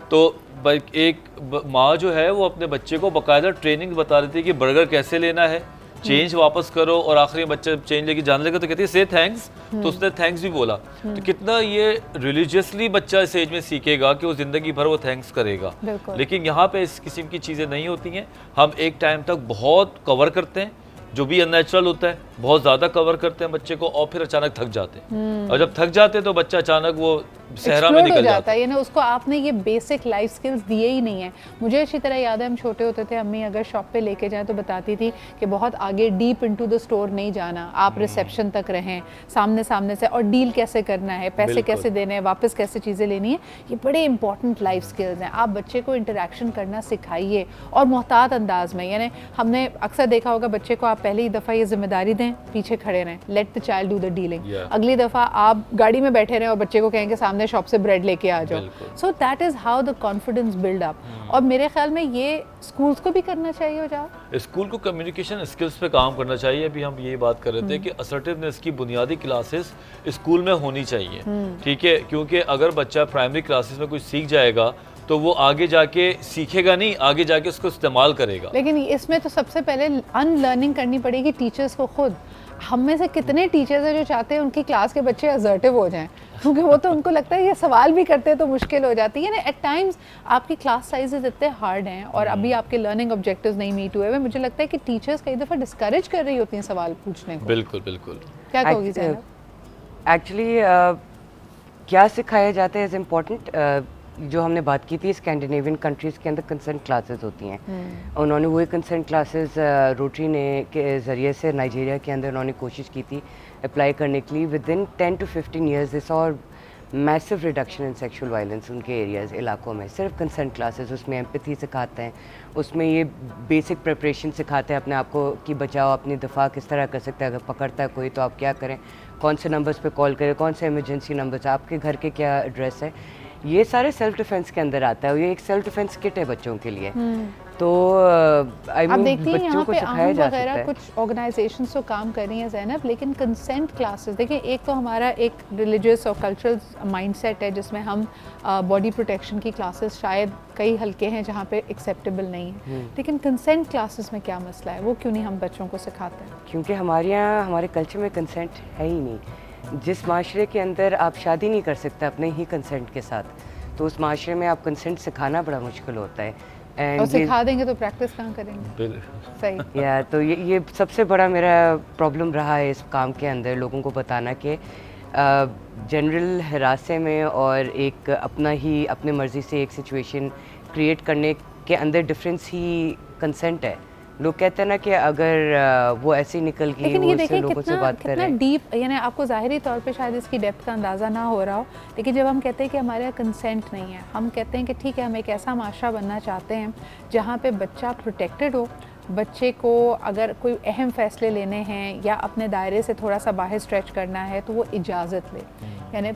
تو ایک ماں جو ہے وہ اپنے بچے کو باقاعدہ ٹریننگ بتا رہی تھی کہ برگر کیسے لینا ہے، چینج واپس کرو، اور آخری بچہ چینج لے کے جانے لگا تو کہتی ہے سے تھینکس، تو اس نے تھینکس بھی بولا. تو کتنا یہ ریلیجیسلی بچہ اس ایج میں سیکھے گا کہ وہ زندگی بھر وہ تھینکس کرے گا. لیکن یہاں پہ اس قسم کی چیزیں نہیں ہوتی ہیں. ہم ایک ٹائم تک بہت کور کرتے ہیں، جو بھی ان نیچرل ہوتا ہے بہت زیادہ کور کرتے ہیں بچے کو، اور پھر اچانک تھک جاتے ہیں. اور جب تھک جاتے ہیں تو بچہ اچانک وہ صحرا میں نکل جاتا ہے. یعنی اس کو آپ نے یہ بیسک لائف سکلز دیے ہی نہیں ہیں. مجھے اسی طرح یاد ہے، ہم چھوٹے ہوتے تھے، امی اگر شاپ پہ لے کے جائیں تو بتاتی تھی کہ بہت آگے ڈیپ انٹو دا اسٹور نہیں جانا، آپ ریسیپشن تک رہیں، سامنے سے، اور ڈیل کیسے کرنا ہے، پیسے کیسے دینے ہیں، واپس کیسے چیزیں لینی ہیں. یہ بڑے امپورٹنٹ لائف سکلز ہیں. آپ بچے کو انٹریکشن کرنا سکھائیے، اور محتاط انداز میں. یعنی ہم نے اکثر دیکھا ہوگا بچے کو آپ پہلی دفعہ یہ ذمہ داری دیں، پیچھے کھڑے رہیں، let the child do the dealing. اگلی دفعہ آپ گاڑی میں بیٹھے رہیں اور بچے کو کہیں کہ سامنے شاپ سے بریڈ لے کے آ جاؤ. So that is how the confidence build up. اور میرے خیال میں یہ اسکولس کو بھی کرنا چاہیے. ہو جاؤ اسکول کو کمیونیکیشن اسکلس پہ کام کرنا چاہیے. ابھی ہم یہی بات کر رہے تھے کہ اسرٹیونیس کی بنیادی کلاسز اسکول میں ہونی چاہیے. ٹھیک ہے، کیونکہ اگر بچہ پرائمری کلاسز میں کچھ سیکھ جائے گا تو وہ آگے جا کے سیکھے گا نہیں، آگے جا کے اس کو استعمال کرے گا. لیکن اس میں تو سب سے پہلے ان لرننگ کرنی پڑے گی ٹیچرز کو خود. ہم میں سے کتنے ٹیچرز ہیں جو چاہتے ہیں ان کی کلاس کے بچے assertive ہو جائیں, کیونکہ وہ تو ان کو لگتا ہے یہ سوال بھی کرتے ہیں تو مشکل ہو جاتی ہے. یعنی ایٹ ٹائمز آپ کی کلاس سائزز اتنے ہارڈ ہیں اور ابھی آپ کے لرننگ آبجیکٹیوز نہیں میٹ ہوئے ہوئے, مجھے لگتا ہے کہ ٹیچرز کئی دفعہ ڈسکریج کر رہی ہوتی ہیں سوال پوچھنے کو. بالکل بالکل. کیا کہو گی زینب؟ ایکچولی کیا سکھایا جاتا ہے از امپورٹنٹ. جو ہم نے بات کی تھی اسکینڈینیوین کنٹریز کے اندر کنسنٹ کلاسز ہوتی ہیں, انہوں نے وہی کنسنٹ کلاسز روٹری نے کے ذریعے سے نائجیریا کے اندر انہوں نے کوشش کی تھی اپلائی کرنے کے لیے. ود ان 10 to 15 years دس اور massive reduction in sexual violence ان کے ایریاز علاقوں میں. صرف کنسنٹ کلاسز, اس میں ایمپتھی سکھاتے ہیں, اس میں یہ بیسک پریپریشن سکھاتے ہیں اپنے آپ کو کہ بچاؤ اپنی دفاع کس طرح کر سکتا ہے, اگر پکڑتا ہے کوئی تو آپ کیا کریں, کون سے نمبرز پہ کال کریں, کون سے ایمرجنسی نمبرز, آپ کے گھر کے کیا ایڈریس ہے. یہ سارے سیلف ڈیفینس کے اندر آتا ہے, اور یہ ایک سیلف ڈیفینس کٹ ہے بچوں کے لیے. تو آپ دیکھتی ہیں یہاں بچوں کو پہ سکھایا آہم جا وغیرہ سکتا ہے. کچھ آرگنائزیشنس تو کام کر رہی ہیں زینب, لیکن کنسنٹ کلاسز دیکھیں, ایک تو ہمارا ایک ریلیجیس اور کلچرل مائنڈ سیٹ ہے جس میں ہم باڈی پروٹیکشن کی کلاسز شاید کئی حلقے ہیں جہاں پہ ایکسیپٹیبل نہیں ہیں, لیکن کنسنٹ کلاسز میں کیا مسئلہ ہے, وہ کیوں نہیں ہم بچوں کو سکھاتے ہیں؟ کیونکہ ہمارے یہاں ہمارے کلچر میں کنسنٹ ہے ہی نہیں. جس معاشرے کے اندر آپ شادی نہیں کر سکتے اپنے ہی کنسنٹ کے ساتھ, تو اس معاشرے میں آپ کنسنٹ سکھانا بڑا مشکل ہوتا ہے. اور سکھا دیں گے تو پریکٹس کہاں کریں گے؟ صحیح. یا تو یہ سب سے بڑا میرا پرابلم رہا ہے اس کام کے اندر, لوگوں کو بتانا کہ جنرل ہراسے میں اور ایک اپنا ہی اپنے مرضی سے ایک سچویشن کریٹ کرنے کے اندر ڈفرینس ہی کنسنٹ ہے. لوگ کہتے ہیں نا کہ اگر وہ ایسے نکل گئی, لیکن وہ یہ اس سے دیکھیں لوگوں سے کتنا بات کتنا کریں. ڈیپ, یعنی آپ کو ظاہری طور پہ شاید اس کی ڈیپتھ کا اندازہ نہ ہو رہا ہو, لیکن جب ہم کہتے ہیں کہ ہمارے یہاں کنسنٹ نہیں ہے, ہم کہتے ہیں کہ ٹھیک ہے ہم ایک ایسا معاشرہ بننا چاہتے ہیں جہاں پہ بچہ پروٹیکٹڈ ہو, بچے کو اگر کوئی اہم فیصلے لینے ہیں یا اپنے دائرے سے تھوڑا سا باہر اسٹریچ کرنا ہے تو وہ اجازت لے. یعنی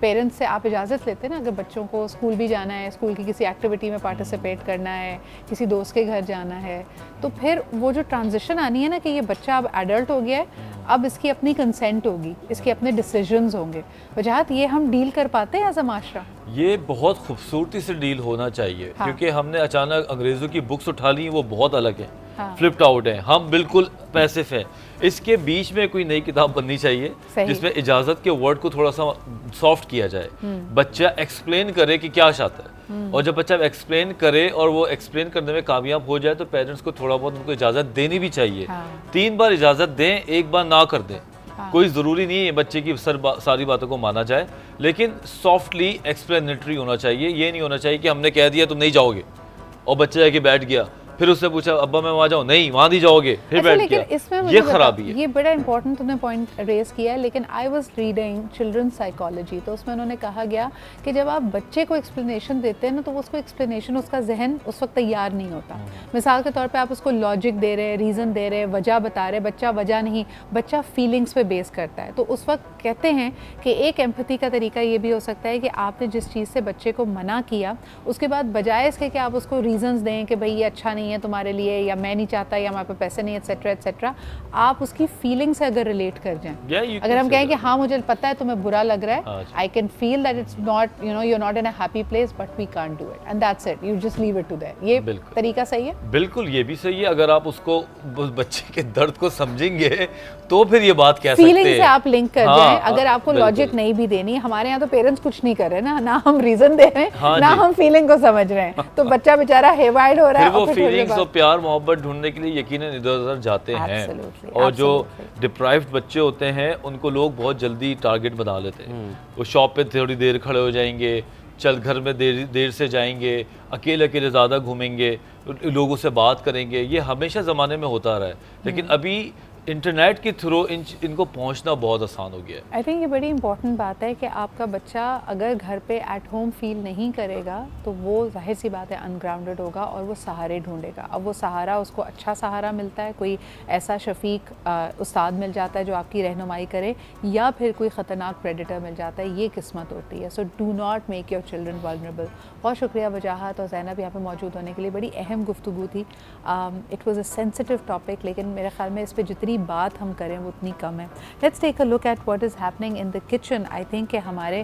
پیرنٹس سے آپ اجازت لیتے ہیں نا, اگر بچوں کو اسکول بھی جانا ہے, اسکول کی کسی ایکٹیویٹی میں پارٹیسپیٹ کرنا ہے, کسی دوست کے گھر جانا ہے, تو پھر وہ جو ٹرانزیشن آنی ہے نا کہ یہ بچہ اب ایڈلٹ ہو گیا ہے, اب اس کی اپنی کنسنٹ ہوگی, اس کے اپنے ڈیسیجنز ہوں گے, وجہات یہ ہم ڈیل کر پاتے ہیں ایز اے معاشرہ. یہ بہت خوبصورتی سے ڈیل ہونا چاہیے, کیونکہ ہم نے اچانک انگریزوں کی بکس اٹھا لی, وہ بہت الگ ہیں, فلپڈ آؤٹ ہیں, ہم بالکل پیسف ہیں. اس کے بیچ میں کوئی نئی کتاب بننی چاہیے جس میں اجازت کے ورڈ کو تھوڑا سا سافٹ کیا جائے, بچہ ایکسپلین کرے کہ کیا چاہتا ہے, اور جب بچہ ایکسپلین کرے اور وہ ایکسپلین کرنے میں کامیاب ہو جائے تو پیرنٹس کو تھوڑا بہت ان کو اجازت دینی بھی چاہیے. 3 بار اجازت دیں, 1 بار نہ کر دیں. کوئی ضروری نہیں ہے بچے کی ساری باتوں کو مانا جائے, لیکن سافٹلی ایکسپلینیٹری ہونا چاہیے. یہ نہیں ہونا چاہیے کہ ہم نے کہہ دیا تم نہیں جاؤ گے اور بچہ جا کے بیٹھ گیا, پھر اس سے پوچھا ابا میں وہاں جاؤں, نہیں وہاں نہیں جاؤ گے, پھر بیٹھ گیا. یہ خرابی ہے. یہ بڑا امپورٹنٹ تم نے پوائنٹ ریز کیا ہے, لیکن I was reading children psychology, تو اس میں انہوں نے کہا گیا کہ جب آپ بچے کو ایکسپلینیشن دیتے ہیں نا تو اس کو ایکسپلینیشن, اس کا ذہن اس وقت تیار نہیں ہوتا. مثال کے طور پہ آپ اس کو لاجک دے رہے, ریزن دے رہے, وجہ بتا رہے, بچہ وجہ نہیں, بچہ فیلنگس پہ بیس کرتا ہے. تو اس وقت کہتے ہیں کہ ایک ایمپتھی کا طریقہ یہ بھی ہو سکتا ہے کہ آپ نے جس چیز سے بچے کو منع کیا, اس کے بعد بجائے اس کے کہ آپ اس کو ریزنز دیں کہ بھائی یہ اچھا نہیں ہے تمہارے لیے, یا میں نہیں چاہتا, یا ہمارے پاس پیسے نہیں, ایٹسیٹرا ایٹسیٹرا, آپ اس کی فیلنگ سے اگر ریلیٹ کر جائیں. اگر ہم کہیں کہ ہاں مجھے پتہ ہے تمہیں برا لگ رہا ہے, I can feel that it's not, you know, you are not in a happy place, but we can't do it and that's it, you just leave it to there. یہ طریقہ صحیح ہے؟ بالکل یہ بھی صحیح ہے. اگر آپ اس کو بچے کے درد کو سمجھیں گے تو پھر یہ بات کہہ سکتے ہیں. فیلنگ سے آپ لنک کر جائیں. اگر آپ کو لاجک نہیں بھی دینی, ہمارے یہاں تو پیرنٹس کچھ نہیں کر رہے نا, نہ ہم ریزن دے رہے ہیں نہ ہم فیلنگ کو سمجھ رہے ہیں, تو بچہ بیچارہ ہیوائڈ ہو رہا ہے. وہ فیلنگز اور پیار محبت ڈھونڈنے کے لیے یقیناً ادھر ادھر جاتے ہیں, اور جو ڈپرائیوڈ بچے ہوتے ہیں ان کو لوگ بہت جلدی ٹارگٹ بنا لیتے ہیں. وہ شاپ پہ تھوڑی دیر کھڑے ہو جائیں گے, چل گھر میں دیر سے جائیں گے, اکیلے اکیلے زیادہ گھومیں گے, لوگوں سے بات کریں گے. یہ ہمیشہ زمانے میں ہوتا رہا ہے, لیکن ابھی انٹرنیٹ کے تھرو ان کو پہنچنا بہت آسان ہو گیا ہے. آئی تھنک یہ بڑی امپورٹنٹ بات ہے کہ آپ کا بچہ اگر گھر پہ ایٹ ہوم فیل نہیں کرے گا تو وہ ظاہر سی بات ہے ان گراؤنڈڈ ہوگا اور وہ سہارے ڈھونڈے گا. اب وہ سہارا اس کو اچھا سہارا ملتا ہے, کوئی ایسا شفیق استاد مل جاتا ہے جو آپ کی رہنمائی کرے, یا پھر کوئی خطرناک پریڈیٹر مل جاتا ہے, یہ قسمت ہوتی ہے. So do not make your children vulnerable. بہت شکریہ وجاہت اور زینب یہاں پہ موجود ہونے کے لیے. بڑی اہم گفتگو تھی. It was a sensitive topic, لیکن میرے خیال میں اس پہ جتنی بات ہم کریں وہ اتنی کم ہے. Let's take a look at what is happening in the kitchen. I think کہ ہمارے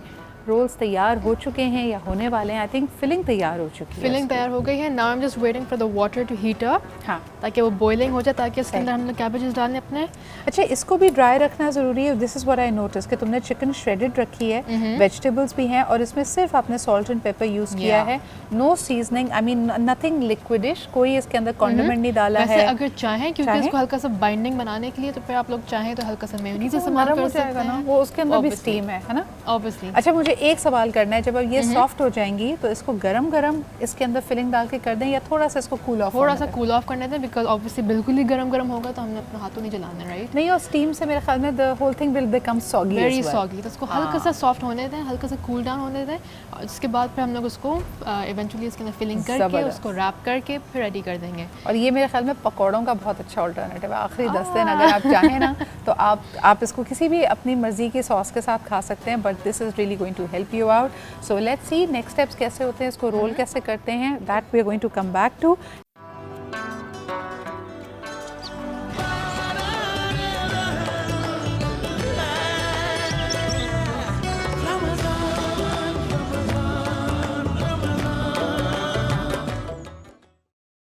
رولز تیار ہو چکے ہیں یا ہونے والے ہیں؟ آئی تھنک فلنگ تیار ہو چکی ہے. فلنگ تیار ہو گئی ہے. Now I am just waiting for the water to heat up, ہاں تاکہ وہ بوائلنگ ہو جائے, تاکہ اس کے اندر ہم لوگ کیبیجز ڈالیں اپنے. اچھا اس کو بھی ڈرائی رکھنا ضروری ہے؟ دس از واٹ آئی نوٹس کہ تم نے چکن شریڈڈ رکھی ہے, ویجیٹیبلس بھی ہیں, اور اس میں صرف آپ نے سالٹ اینڈ پیپر یوز کیا ہے, نو سیزننگ, آئی مین نتھنگ لکوڈش, کوئی اس کے اندر کانڈیمنٹ نہیں ڈالا ہے. ویسے اگر چاہیں کیونکہ اس کو ہلکا سا بائنڈنگ بنانے کے لیے, تو پھر آپ لوگ چاہیں تو ہلکا سا میونیز استعمال کر سکتے ہیں. وہ اس کے اندر بھی اسٹیم ہے نا obviously. اچھا مجھے ایک سوال کرنا ہے, جب اب یہ سافٹ ہو جائیں گی تو اس کو گرم گرم اس کے اندر فلنگ ڈال کے کر دیں یا تھوڑا سا اس کو کول آف؟ تھوڑا سا کول آف کرنے دیں, بیکاز obviously بالکل ہی گرم گرم ہوگا تو ہم نے اپنا ہاتھوں نہیں جلانا, رائٹ؟ نہیں, اور اسٹیم سے میرے خیال میں the whole thing will become soggy very as well. Swiggy. تو اس کو ہلکا سا سافٹ ہونے دیں, ہلکا سا کول ڈاؤن ہونے دیں, اور اس کے بعد پھر ہم لوگ اس کو ایونچولی اس کے اندر فلنگ کر کے اس کو ریپ کر کے پھر ریڈی کر دیں گے. اور یہ میرے خیال میں پکوڑوں کا بہت اچھا آلٹرنیٹیو ہے. آخری 10 دن اگر آپ چاہیں نا تو آپ اس کو کسی بھی اپنی مرضی کی ساس کے ساتھ کھا سکتے ہیں, but this is really going to help you out. So let's see next steps کیسے ہوتے ہیں, اس کو رول کیسے کرتے ہیں, that we are going to come back to.